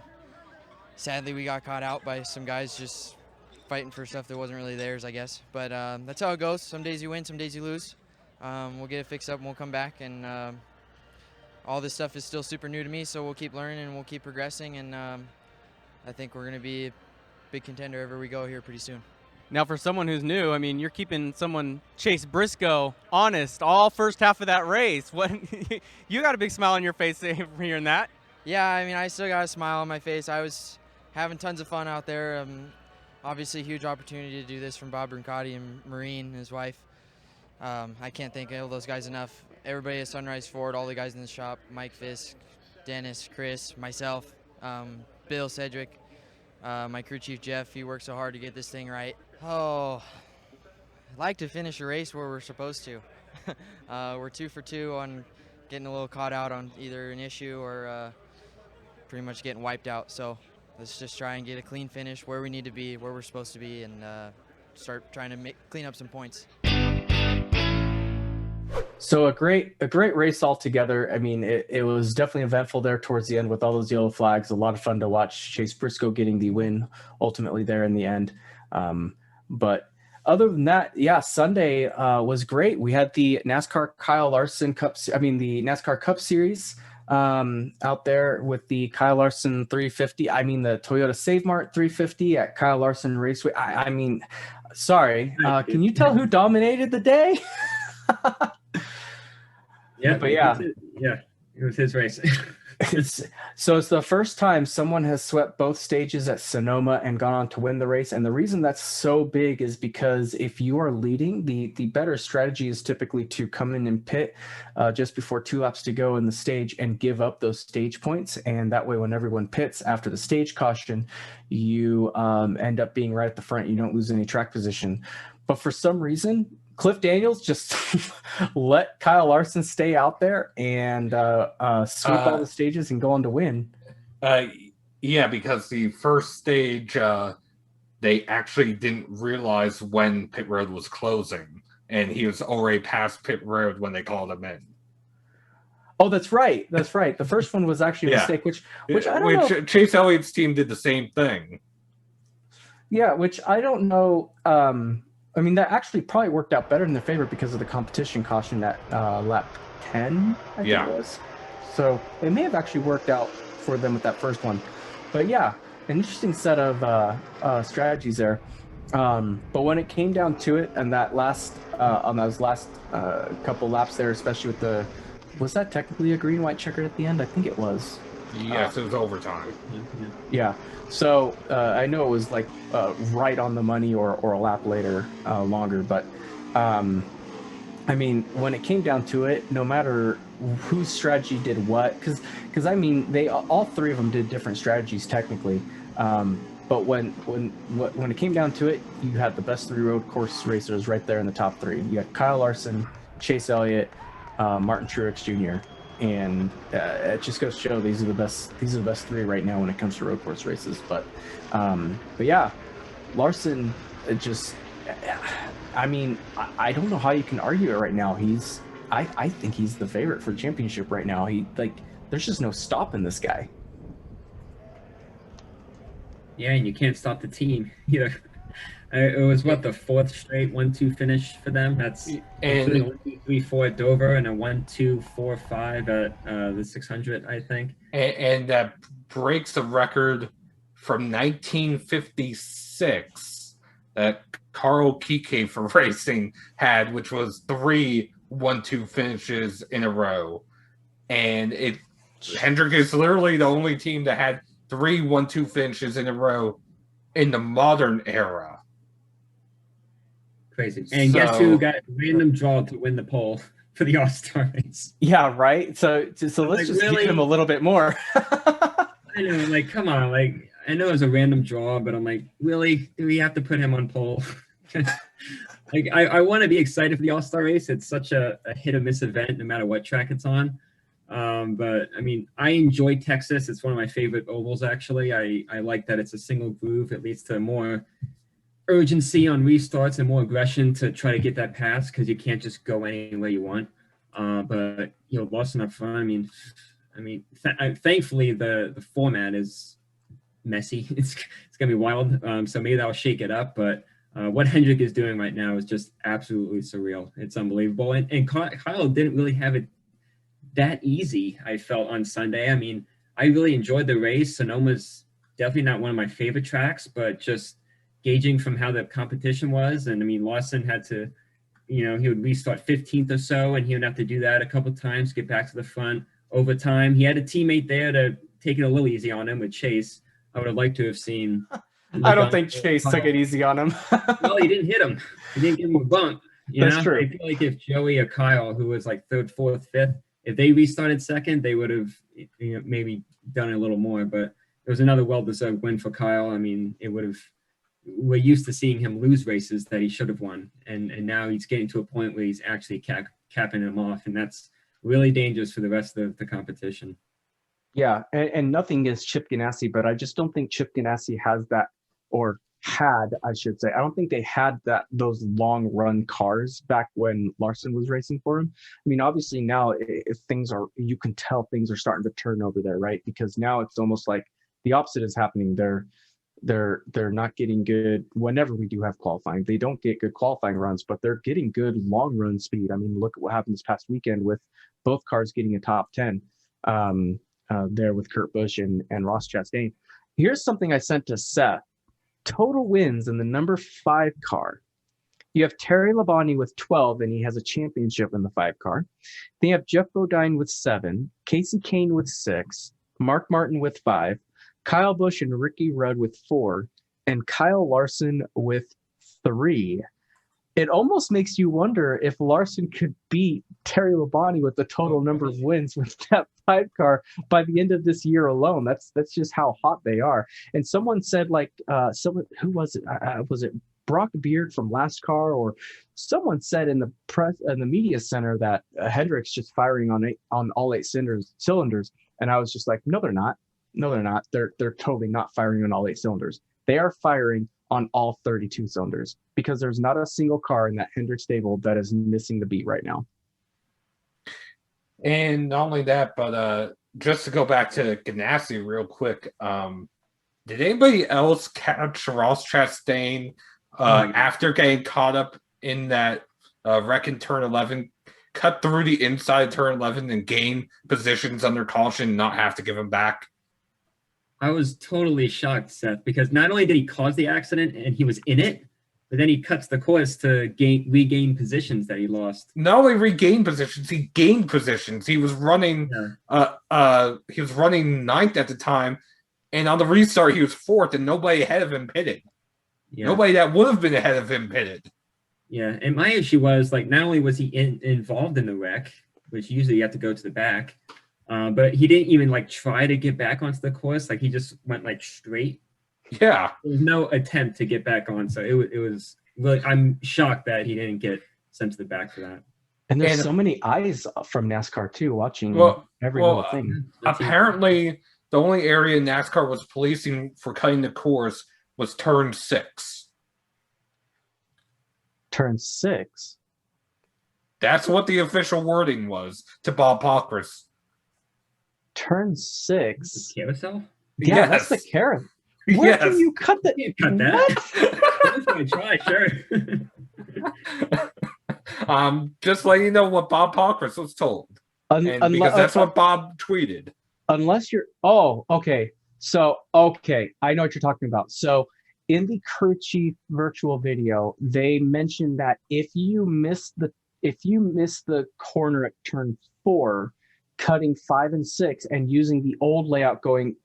sadly we got caught out by some guys just fighting for stuff that wasn't really theirs, I guess. But that's how it goes. Some days you win, some days you lose. We'll get it fixed up and we'll come back, and all this stuff is still super new to me, so we'll keep learning and we'll keep progressing, and I think we're going to be a big contender everywhere we go here pretty soon. Now, for someone who's new, I mean, you're keeping someone, Chase Briscoe, honest all first half of that race. What you got a big smile on your face hearing that. Yeah, I mean, I still got a smile on my face. I was having tons of fun out there. Obviously, a huge opportunity to do this from Bob Brancotti and Maureen, his wife. I can't thank all those guys enough. Everybody at Sunrise Ford, all the guys in the shop, Mike Fisk, Dennis, Chris, myself, Bill Sedgwick, my crew chief, Jeff. He worked so hard to get this thing right. Oh, I'd like to finish a race where we're supposed to. We're 2 for 2 on getting a little caught out on either an issue or pretty much getting wiped out. So let's just try and get a clean finish where we need to be, where we're supposed to be, and start trying to clean up some points. So a great race altogether. I mean, it was definitely eventful there towards the end with all those yellow flags. A lot of fun to watch Chase Briscoe getting the win ultimately there in the end. But other than that, yeah, Sunday was great. We had the NASCAR Kyle Larson Cup. I mean, the NASCAR Cup Series out there with the Kyle Larson 350. I mean, the Toyota Save Mart 350 at Kyle Larson Raceway. I mean, sorry. Can you tell who dominated the day? Yeah, but yeah, it was his race. So it's the first time someone has swept both stages at Sonoma and gone on to win the race. And the reason that's so big is because if you are leading, the better strategy is typically to come in and pit just before 2 laps to go in the stage and give up those stage points. And that way, when everyone pits after the stage caution, you end up being right at the front. You don't lose any track position. But for some reason, Cliff Daniels just let Kyle Larson stay out there and sweep all the stages and go on to win. Yeah, because the first stage, they actually didn't realize when pit road was closing, and he was already past pit road when they called him in. Oh, that's right. That's right. The first one was actually a mistake, which I don't know. Chase Elliott's team did the same thing. Yeah, which I don't know. I mean, that actually probably worked out better in their favor because of the competition caution at lap 10, I think it was. So it may have actually worked out for them with that first one. But yeah, an interesting set of strategies there. But when it came down to it, and that last on those last couple laps there, especially with was that technically a green-white checkered at the end? I think it was. Yes, it was overtime. Yeah. So I know it was like right on the money or a lap later longer. But I mean, when it came down to it, no matter whose strategy did what, because I mean, all three of them did different strategies technically. But when it came down to it, you had the best 3 road course racers right there in the top 3. You had Kyle Larson, Chase Elliott, Martin Truex Jr. And it just goes to show these are the best 3 right now when it comes to road course races. But yeah, Larson I mean, I don't know how you can argue it right now. I think he's the favorite for the championship right now. There's just no stopping this guy. Yeah, and you can't stop the team either. It was the 4th straight 1-2 finish for them. That's 1-2-3-4 at Dover and a 1-2-4-5 at the 600, I think. And that breaks a record from 1956 that Carl Kike for racing had, which was 3 1-2 finishes in a row. And Hendrick is literally the only team that had 3 1-2 finishes in a row in the modern era. Crazy. And guess who got a random draw to win the pole for the All-Star race? Yeah, right. So let's just give him a little bit more. I know, come on, I know it was a random draw, but I'm like, really? Do we have to put him on pole? I want to be excited for the All-Star race. It's such a hit or miss event, no matter what track it's on. But I mean, I enjoy Texas. It's one of my favorite ovals, actually. I like that it's a single groove. It leads to more urgency on restarts and more aggression to try to get that pass because you can't just go any way you want. But Larson up front. Thankfully the format is messy. It's gonna be wild. So maybe that'll shake it up. But what Hendrick is doing right now is just absolutely surreal. It's unbelievable. And Kyle didn't really have it that easy, I felt, on Sunday. I mean, I really enjoyed the race. Sonoma's definitely not one of my favorite tracks, but just gauging from how the competition was. And I mean, Larson had to, he would restart 15th or so, and he would have to do that a couple of times, get back to the front over time. He had a teammate there to take it a little easy on him with Chase. I would have liked to have seen. I don't think Chase took it easy on him. Well, he didn't hit him. He didn't give him a bump. That's true. I feel like if Joey or Kyle, who was like third, fourth, fifth, if they restarted second, they would have maybe done it a little more. But it was another well-deserved win for Kyle. I mean, we're used to seeing him lose races that he should have won. And now he's getting to a point where he's actually capping them off. And that's really dangerous for the rest of the competition. Yeah, and nothing against Chip Ganassi, but I just don't think Chip Ganassi has that, or had, I should say. I don't think they had those long run cars back when Larson was racing for him. I mean, obviously now if you can tell things are starting to turn over there, right? Because now it's almost like the opposite is happening. They're not getting good whenever we do have qualifying. They don't get good qualifying runs, but they're getting good long run speed. I mean, look at what happened this past weekend with both cars getting a top 10 there with Kurt Busch and Ross Chastain. Here's something I sent to Seth. Total wins in the number 5 car. You have Terry Labonte with 12, and he has a championship in the 5 car. Then you have Jeff Bodine with 7, Casey Kane with 6, Mark Martin with 5, Kyle Busch and Ricky Rudd with 4, and Kyle Larson with 3. It almost makes you wonder if Larson could beat Terry Labonte with the total number of wins with that 5 car by the end of this year alone. That's just how hot they are. And someone said, who was it? Was it Brock Beard from Last Car, or someone said in the press in the media center that Hendrick's just firing on all 8 cylinders. And I was just like, no, they're not. No, they're not. They're totally not firing on all 8 cylinders. They are firing on all 32 cylinders, because there's not a single car in that Hendrick stable that is missing the beat right now. And not only that, but just to go back to Ganassi real quick, did anybody else catch Ross Chastain after getting caught up in that wreck in turn 11, cut through the inside turn 11 and gain positions under caution, not have to give him back? I was totally shocked, Seth, because not only did he cause the accident and he was in it, but then he cuts the course to regain positions that he lost. Not only regain positions, he gained positions. He was running he was running 9th at the time, and on the restart he was 4th, and nobody ahead of him pitted. Yeah. Nobody that would have been ahead of him pitted. Yeah, and my issue was, like, not only was he involved in the wreck, which usually you have to go to the back, but he didn't even try to get back onto the course. Like, he just went straight. Yeah, there was no attempt to get back on. So it was really, I'm shocked that he didn't get sent to the back for that. And there's so many eyes from NASCAR too watching every little thing. Apparently, the only area NASCAR was policing for cutting the course was turn 6. Turn 6. That's what the official wording was to Bob Pockris. Turn 6. The carousel? Yeah, yes. That's the carousel. Where can you cut that? You cut that? I'm try, sure. Just letting you know what Bob Pockris was told. Because that's what Bob tweeted. Unless you're okay. So I know what you're talking about. So in the crew chief virtual video, they mentioned that if you miss the corner at turn 4, cutting 5 and 6 and using the old layout going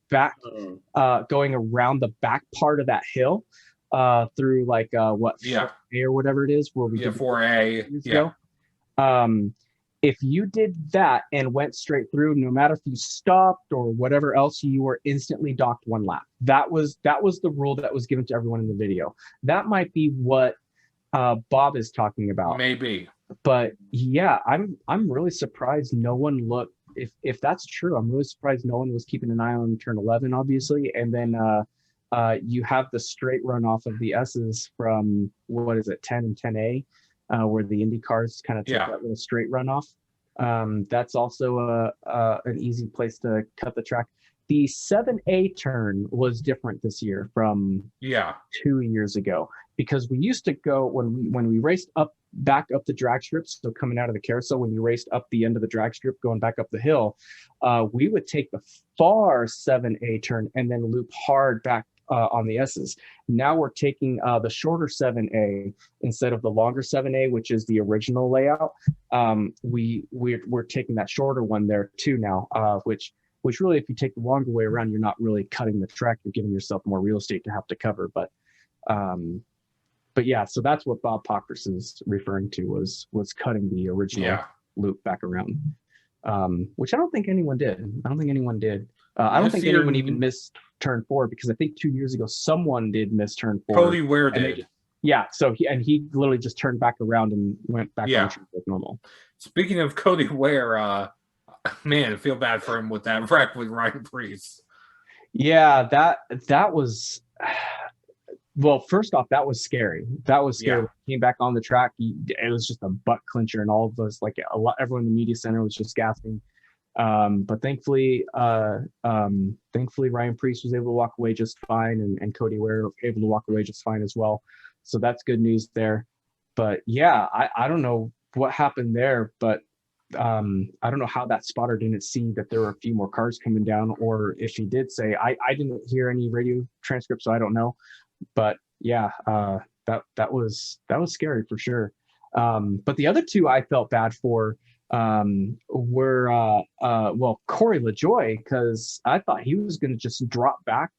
back, going around the back part of that hill, through 4A or whatever it is, where we did 4A. Yeah. If you did that and went straight through, no matter if you stopped or whatever else, you were instantly docked 1 lap. That was the rule that was given to everyone in the video. That might be what Bob is talking about. Maybe. But yeah, I'm really surprised no one looked. If that's true, I'm really surprised no one was keeping an eye on turn 11, obviously, and then You have the straight runoff of the S's from, what is it, 10 and 10A, where the Indy cars kind of take that little straight runoff. That's also an easy place to cut the track. The 7A turn was different this year from 2 years ago, because we used to go when we raced back up the drag strips, so coming out of the carousel, when you raced up the end of the drag strip going back up the hill, we would take the far 7A turn and then loop hard back on the S's. Now we're taking the shorter 7A instead of the longer 7A, which is the original layout. We're taking that shorter one there too now, which really, if you take the longer way around, you're not really cutting the track. You're giving yourself more real estate to have to cover. But yeah, so that's what Bob Pockers is referring to, was cutting the original loop back around, which I don't think anyone did. I don't think anyone even missed turn 4, because I think 2 years ago someone did miss turn 4. Cody Ware did. So he literally just turned back around and went back on track like normal. Speaking of Cody Ware, man, I feel bad for him with that wreck with Ryan Preece. Yeah, that was, well, first off, that was scary. He came back on the track. It was just a butt clincher, and all of us, like everyone in the media center was just gasping. But thankfully Ryan Preece was able to walk away just fine, and Cody Ware able to walk away just fine as well. So that's good news there. But yeah, I don't know what happened there, but I don't know how that spotter didn't see that there were a few more cars coming down, or if he did say, I didn't hear any radio transcripts, so I don't know. But yeah, that was scary for sure. But the other two I felt bad for were Corey LaJoie, because I thought he was going to just drop back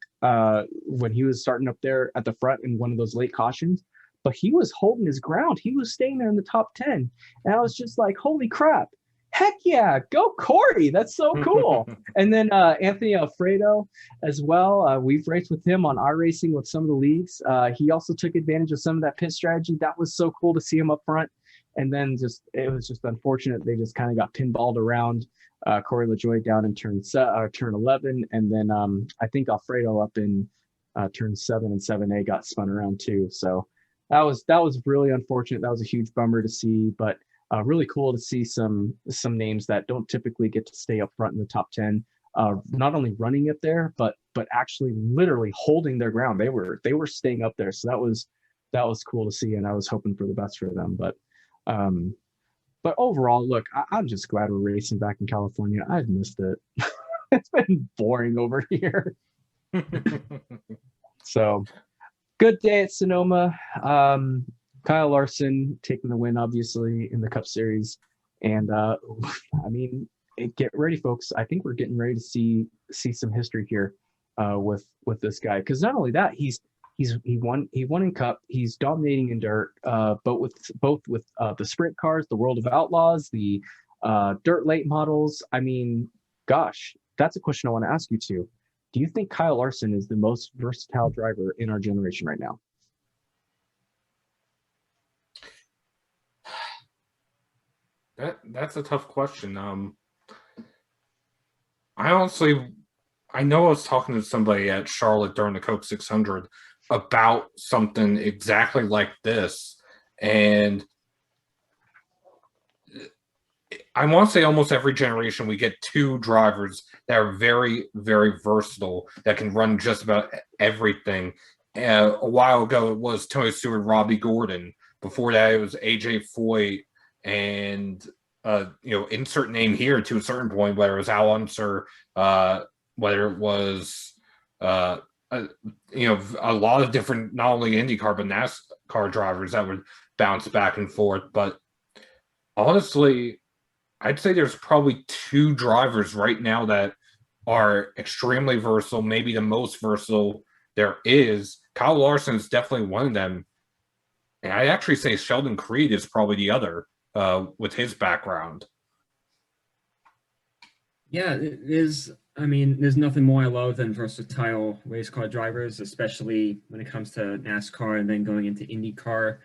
when he was starting up there at the front in one of those late cautions, but he was holding his ground. He was staying there in the top 10, and I was just like, holy crap, heck yeah, go Corey, that's so cool. And then Anthony Alfredo as well, we've raced with him on iRacing with some of the leagues. He also took advantage of some of that pit strategy. That was so cool to see him up front. And then it was just unfortunate they just kind of got pinballed around. Corey LaJoie down in turn 11, and then I think Alfredo up in turn 7 and 7A got spun around too. So that was really unfortunate. That was a huge bummer to see, but really cool to see some names that don't typically get to stay up front in the top 10, not only running it there, but actually literally holding their ground. They were staying up there, so that was cool to see, and I was hoping for the best for them. But overall, look, I'm just glad we're racing back in California. I've missed it. It's been boring over here. So good day at Sonoma. Kyle Larson taking the win, obviously, in the Cup Series. And I mean, get ready, folks. I think we're getting ready to see some history here with this guy. Because not only that, he won in Cup. He's dominating in dirt, both with the sprint cars, the World of Outlaws, the dirt late models. I mean, gosh, that's a question I want to ask you too. Do you think Kyle Larson is the most versatile driver in our generation right now? That's a tough question. I know I was talking to somebody at Charlotte during the Coke 600 about something exactly like this, and I want to say almost every generation we get two drivers that are very, very versatile, that can run just about everything. A while ago it was Tony Stewart, Robbie Gordon. Before that it was AJ Foyt, and insert name here to a certain point, whether it was Al Unser, whether it was a lot of different, not only IndyCar but NASCAR drivers that would bounce back and forth. But honestly, I'd say there's probably two drivers right now that are extremely versatile, maybe the most versatile there is. Kyle Larson is definitely one of them, and I'd actually say Sheldon Creed is probably the other, with his background. Yeah, it is. I mean, there's nothing more I love than versatile race car drivers, especially when it comes to NASCAR and then going into IndyCar.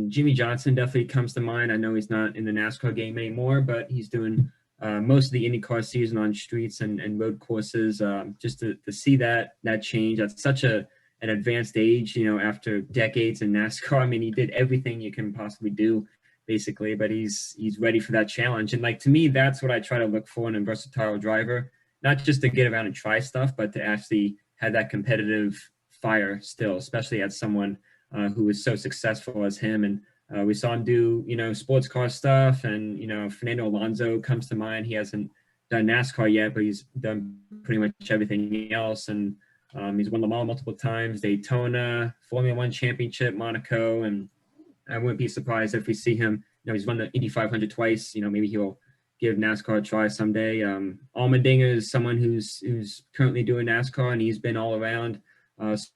Jimmy Johnson definitely comes to mind. I know he's not in the NASCAR game anymore, but he's doing most of the IndyCar season on streets and road courses. Just to see that change at such an advanced age, after decades in NASCAR. I mean, he did everything you can possibly do, basically, but he's ready for that challenge. And like, to me, that's what I try to look for in a versatile driver, not just to get around and try stuff, but to actually have that competitive fire still, especially as someone who is so successful as him. And we saw him do, sports car stuff, and, Fernando Alonso comes to mind. He hasn't done NASCAR yet, but he's done pretty much everything else. And he's won Le Mans multiple times, Daytona, Formula One championship, Monaco. And I wouldn't be surprised if we see him, he's won the Indy 500 twice. Maybe he'll give NASCAR a try someday. Allmendinger is someone who's currently doing NASCAR, and he's been all around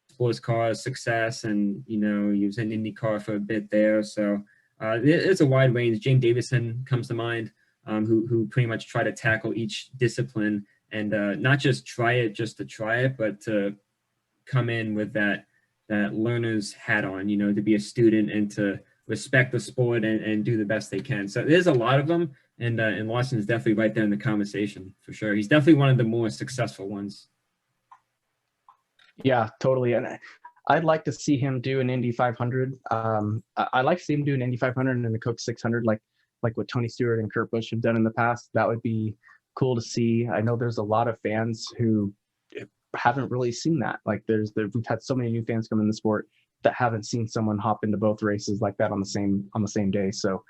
sports car success, and he was in IndyCar for a bit there. So it's a wide range. James Davison comes to mind, who pretty much try to tackle each discipline, and not just try it just to try it, but to come in with that learner's hat on, to be a student and to respect the sport and do the best they can. So there's a lot of them, and Larson is definitely right there in the conversation for sure. He's definitely one of the more successful ones. Yeah, totally. And I'd like to see him do an Indy 500. I'd like to see him do an Indy 500 and a Coke 600, like what Tony Stewart and Kurt Busch have done in the past. That would be cool to see. I know there's a lot of fans who haven't really seen that. Like we've had so many new fans come in the sport that haven't seen someone hop into both races like that on the same day. So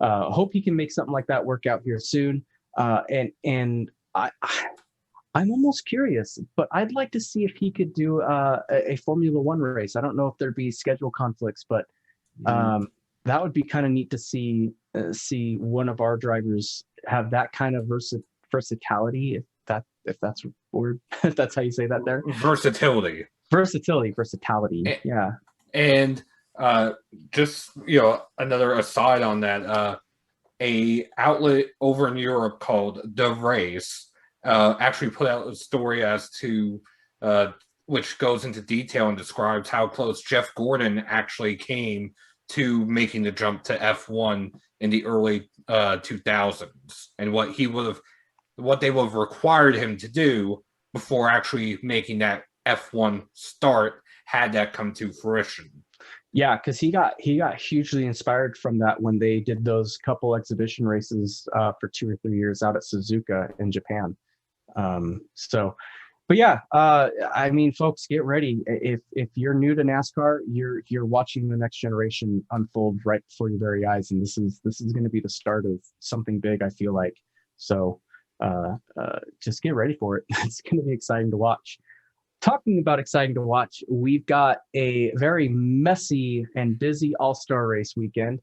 I hope he can make something like that work out here soon. And I'm almost curious, but I'd like to see if he could do a Formula One race. I don't know if there'd be schedule conflicts, but that would be kind of neat to see one of our drivers have that kind of versatility, if that's a word, if that's how you say that there. Versatility. Yeah. And just another aside on that, a outlet over in Europe called The Race actually put out a story as to which goes into detail and describes how close Jeff Gordon actually came to making the jump to F1 in the early 2000s, and what they would have required him to do before actually making that F1 start, had that come to fruition. Yeah, because he got hugely inspired from that when they did those couple exhibition races for 2 or 3 years out at Suzuka in Japan. But yeah, I mean, folks, get ready. If you're new to NASCAR, you're watching the next generation unfold right before your very eyes, and this is going to be the start of something big, I feel like. So just get ready for it. It's going to be exciting to watch. Talking about exciting to watch, we've got a very messy and busy all-star race weekend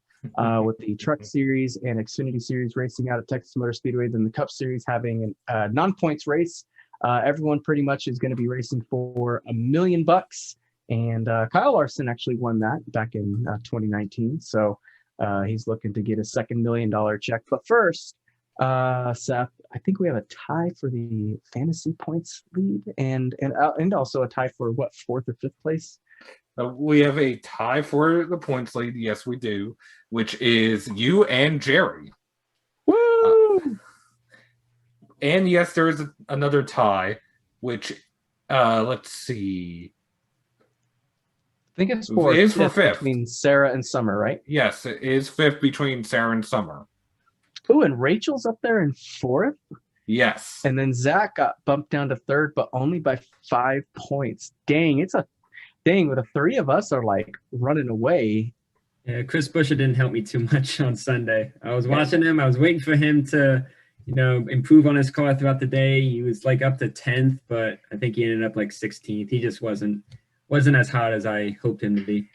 with the Truck Series and Xfinity Series racing out at Texas Motor Speedway, then the Cup Series having a non-points race. Everyone pretty much is going to be racing for $1 million, and Kyle Larson actually won that back in 2019, so he's looking to get a second $1 million check. But first, Seth, I think we have a tie for the fantasy points lead, and also a tie for what, 4th or 5th place? We have a tie for the points lead. Yes, we do, which is you and Jerry. Woo! And yes, there is another tie, which let's see. I think it's for 5th between Sarah and Summer, right? Yes, it is 5th between Sarah and Summer. Oh, and Rachel's up there in 4th? Yes. And then Zach got bumped down to 3rd, but only by 5 points. Dang, with the 3 of us are like running away. Yeah, Chris Buescher didn't help me too much on Sunday. I was watching him. I was waiting for him to, improve on his car throughout the day. He was like up to 10th, but I think he ended up like 16th. He just wasn't as hot as I hoped him to be.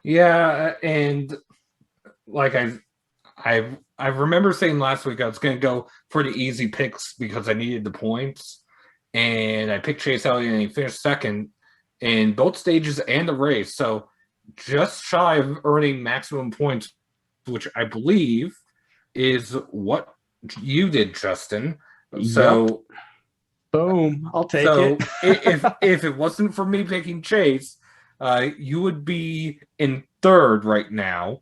Yeah, and like I remember saying last week I was going to go for the easy picks because I needed the points, and I picked Chase Elliott and he finished 2nd in both stages and the race. So just shy of earning maximum points, which I believe is what you did, Justin. So, yep. Boom! I'll take it. if it wasn't for me picking Chase, you would be in 3rd right now,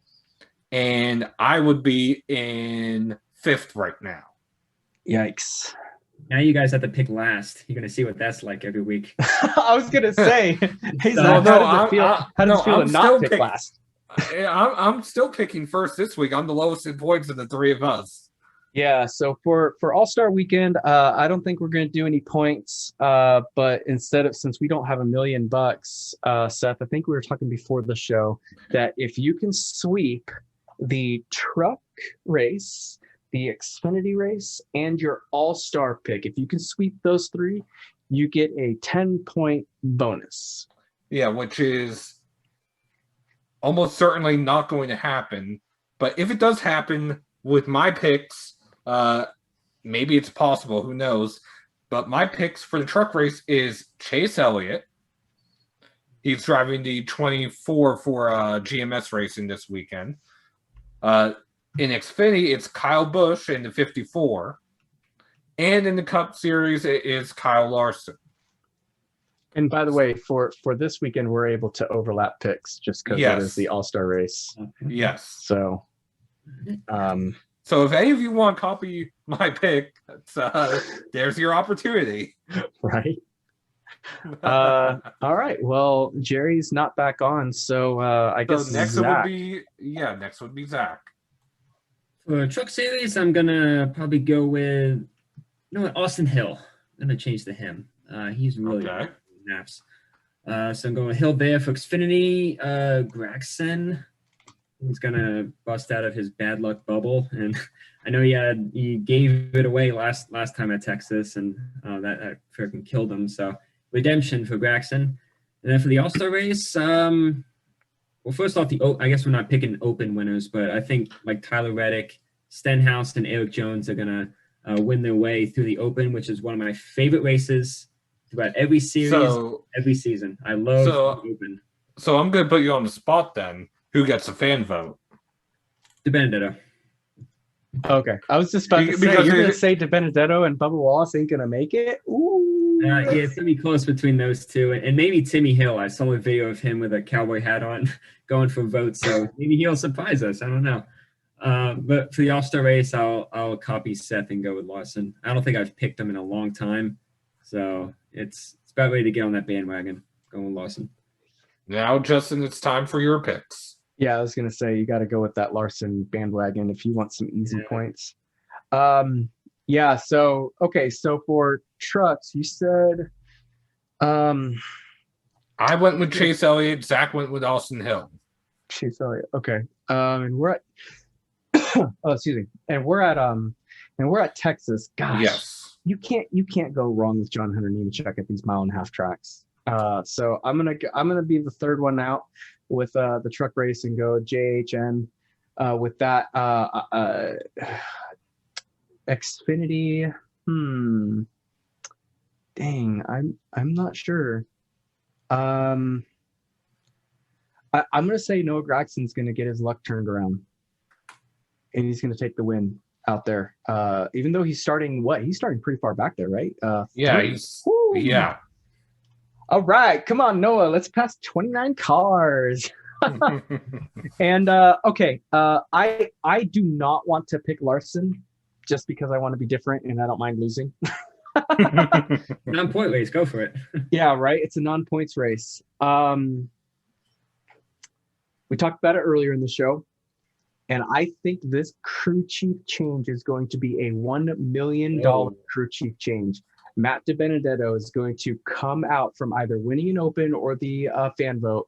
and I would be in 5th right now. Yikes. Now you guys have to pick last. You're gonna see what that's like every week. I was gonna say, hey, Well, Zach, no, how does it feel? How does it feel to not pick last? I'm still picking first this week. I'm the lowest in points of the three of us. Yeah. So for All-Star Weekend, I don't think we're gonna do any points. But since we don't have $1 million, Seth, I think we were talking before the show that if you can sweep the truck race, the Xfinity race, and your All-Star pick, if you can sweep those 3, you get a 10-point bonus. Yeah, which is almost certainly not going to happen. But if it does happen with my picks, maybe it's possible. Who knows? But my picks for the truck race is Chase Elliott. He's driving the 24 for GMS racing this weekend. In Xfinity, it's Kyle Busch in the 54. And in the Cup Series, it is Kyle Larson. And by the way, for this weekend, we're able to overlap picks just because it is the All-Star race. Yes. So, so if any of you want to copy my pick, there's your opportunity. Right. All right. Well, Jerry's not back on, so I guess next Zach. next would be Zach. For Truck Series, I'm gonna probably go with Austin Hill. I'm gonna change to him. He's really good with naps. So I'm going with Hill there. For Xfinity. Gregson. He's gonna bust out of his bad luck bubble, and I know he gave it away last time at Texas, and that freaking killed him. So redemption for Gregson. And then for the All-Star race, well, first off, I guess we're not picking open winners, but I think like Tyler Reddick, Stenhouse, and Eric Jones are gonna win their way through the Open, which is one of my favorite races throughout every series, every season. I love the Open. So I'm gonna put you on the spot then. Who gets a fan vote? DiBenedetto. Okay, I was just about to say you're gonna say DiBenedetto and Bubba Wallace ain't gonna make it. Ooh. Yeah, it's gonna be close between those two, and maybe Timmy Hill. I saw a video of him with a cowboy hat on, going for votes. So maybe he'll surprise us. I don't know. But for the All-Star race, I'll copy Seth and go with Larson. I don't think I've picked him in a long time, so it's about ready to get on that bandwagon. Going with Larson. Now, Justin, it's time for your picks. Yeah, I was gonna say you got to go with that Larson bandwagon if you want some easy points. Yeah. So for trucks, you said. I went with Chase Elliott. Zach went with Austin Hill. Chase Elliott. Okay. And we're at. Oh, excuse me. And we're at Texas. Gosh. Yes. You can't go wrong with John Hunter Nemechek at these 1.5-mile tracks. So I'm gonna be the third one out with the truck race and go JHN with that Xfinity. Dang, I'm not sure. I'm gonna say Noah Gragson's gonna get his luck turned around, and he's gonna take the win out there. Even though he's starting pretty far back there, right? Yeah. All right, come on, Noah. Let's pass 29 cars. And I do not want to pick Larson just because I want to be different and I don't mind losing. Non-point race, go for it. Yeah, right. It's a non-points race. We talked about it earlier in the show, and I think this crew chief change is going to be a $1 million crew chief change. Matt DiBenedetto is going to come out from either winning an Open or the fan vote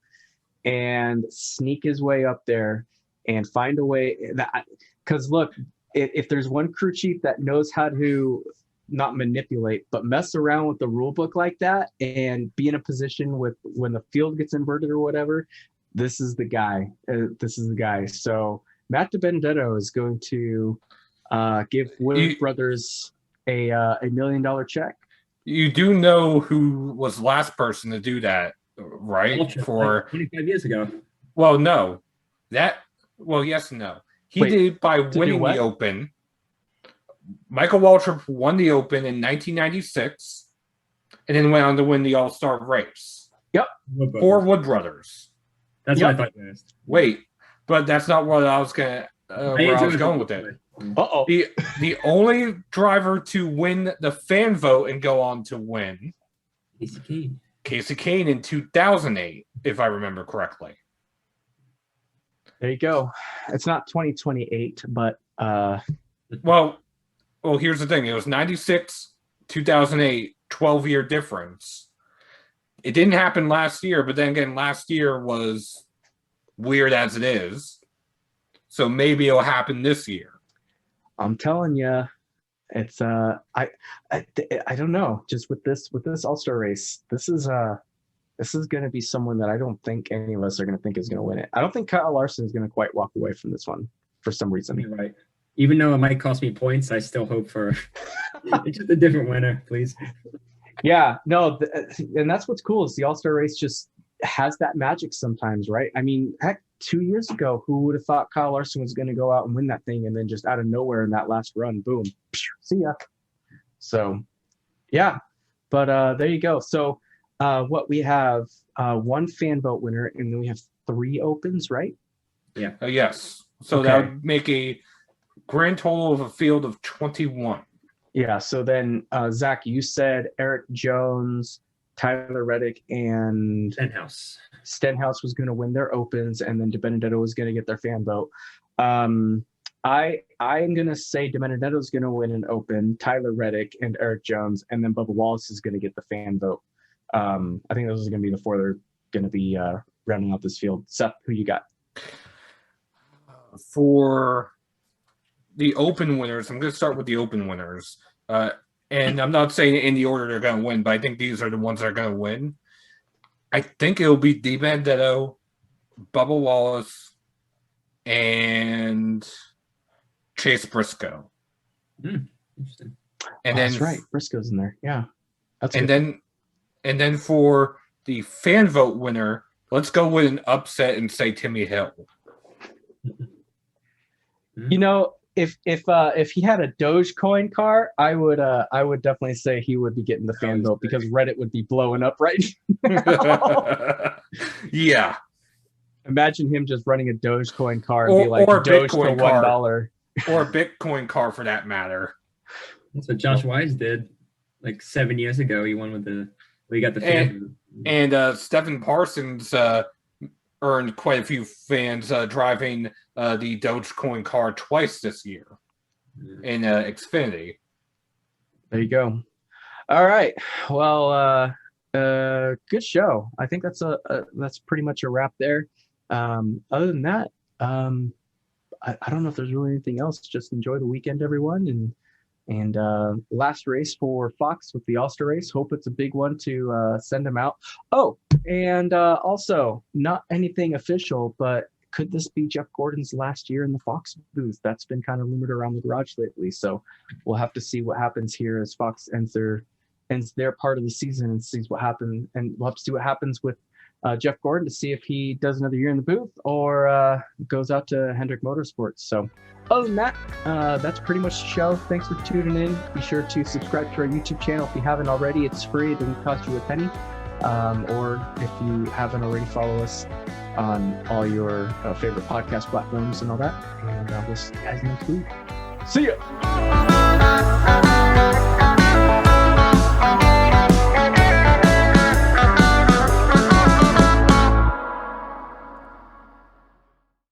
and sneak his way up there and find a way that, because look, if there's one crew chief that knows how to not manipulate, but mess around with the rule book like that and be in a position with when the field gets inverted or whatever, this is the guy. So Matt DiBenedetto is going to give Williams Brothers a $1 million check. You do know who was the last person to do that, right? For 25 years ago. Well, no. Yes and no. He did by winning the Open. Michael Waltrip won the Open in 1996 and then went on to win the All-Star race. Yep. For Wood Brothers. That's what I thought you asked. Wait, but that's not what I was going with it. Uh-oh. The only driver to win the fan vote and go on to win, Casey Kane in 2008, if I remember correctly. There you go. It's not 2028, but Well, here's the thing. It was 96, 2008, 12-year difference. It didn't happen last year, but then again, last year was weird as it is. So maybe it'll happen this year. I'm telling you, it's I don't know. Just with this All-Star race, this is going to be someone that I don't think any of us are going to think is going to win it. I don't think Kyle Larson is going to quite walk away from this one for some reason. You're right. Even though it might cost me points, I still hope for just a different winner, please. Yeah, no, and that's what's cool is the All-Star race just has that magic sometimes, right? I mean, heck, 2 years ago, who would have thought Kyle Larson was going to go out and win that thing, and then just out of nowhere in that last run, boom, see ya. So, yeah, but there you go. So, what we have one fan vote winner, and then we have 3 opens, right? Yeah. Yes. So that would make a grand total of a field of 21. Yeah. So then, Zach, you said Eric Jones, Tyler Reddick, and Stenhouse was going to win their opens, and then DiBenedetto was going to get their fan vote. I'm going to say DiBenedetto is going to win an open, Tyler Reddick and Eric Jones, and then Bubba Wallace is going to get the fan vote. I think those are going to be the 4 that are going to be rounding out this field. Seth, who you got? For the open winners, I'm going to start with the open winners. And I'm not saying in the order they're going to win, but I think these are the ones that are going to win. I think it'll be DiBenedetto, Bubba Wallace, and Chase Briscoe. Interesting. And then that's right, Briscoe's in there. Yeah, that's and good. then for the fan vote winner, let's go with an upset and say Timmy Hill. You know, if he had a Dogecoin car, I would definitely say he would be getting the fan vote because Reddit would be blowing up right now. Yeah. Imagine him just running a Dogecoin car and be like Doge for $1. Or a Bitcoin car for that matter. That's what Josh Wise did like 7 years ago. He won with he got the fan vote. And Stephen Parsons earned quite a few fans driving the Dogecoin car twice this year in Xfinity. There you go. All right. Well, good show. I think that's pretty much a wrap there. Other than that, I don't know if there's really anything else. Just enjoy the weekend, everyone, and last race for Fox with the All-Star race. Hope it's a big one to send them out. Oh, and also not anything official, but could this be Jeff Gordon's last year in the Fox booth? That's been kind of rumored around the garage lately. So we'll have to see what happens here as Fox ends their part of the season and sees what happens. And we'll have to see what happens with Jeff Gordon to see if he does another year in the booth or goes out to Hendrick Motorsports. So other than that, that's pretty much the show. Thanks for tuning in. Be sure to subscribe to our YouTube channel if you haven't already. It's free. It doesn't cost you a penny. Or if you haven't already, follow us on all your favorite podcast platforms and all that. And we'll see you guys next week. See ya!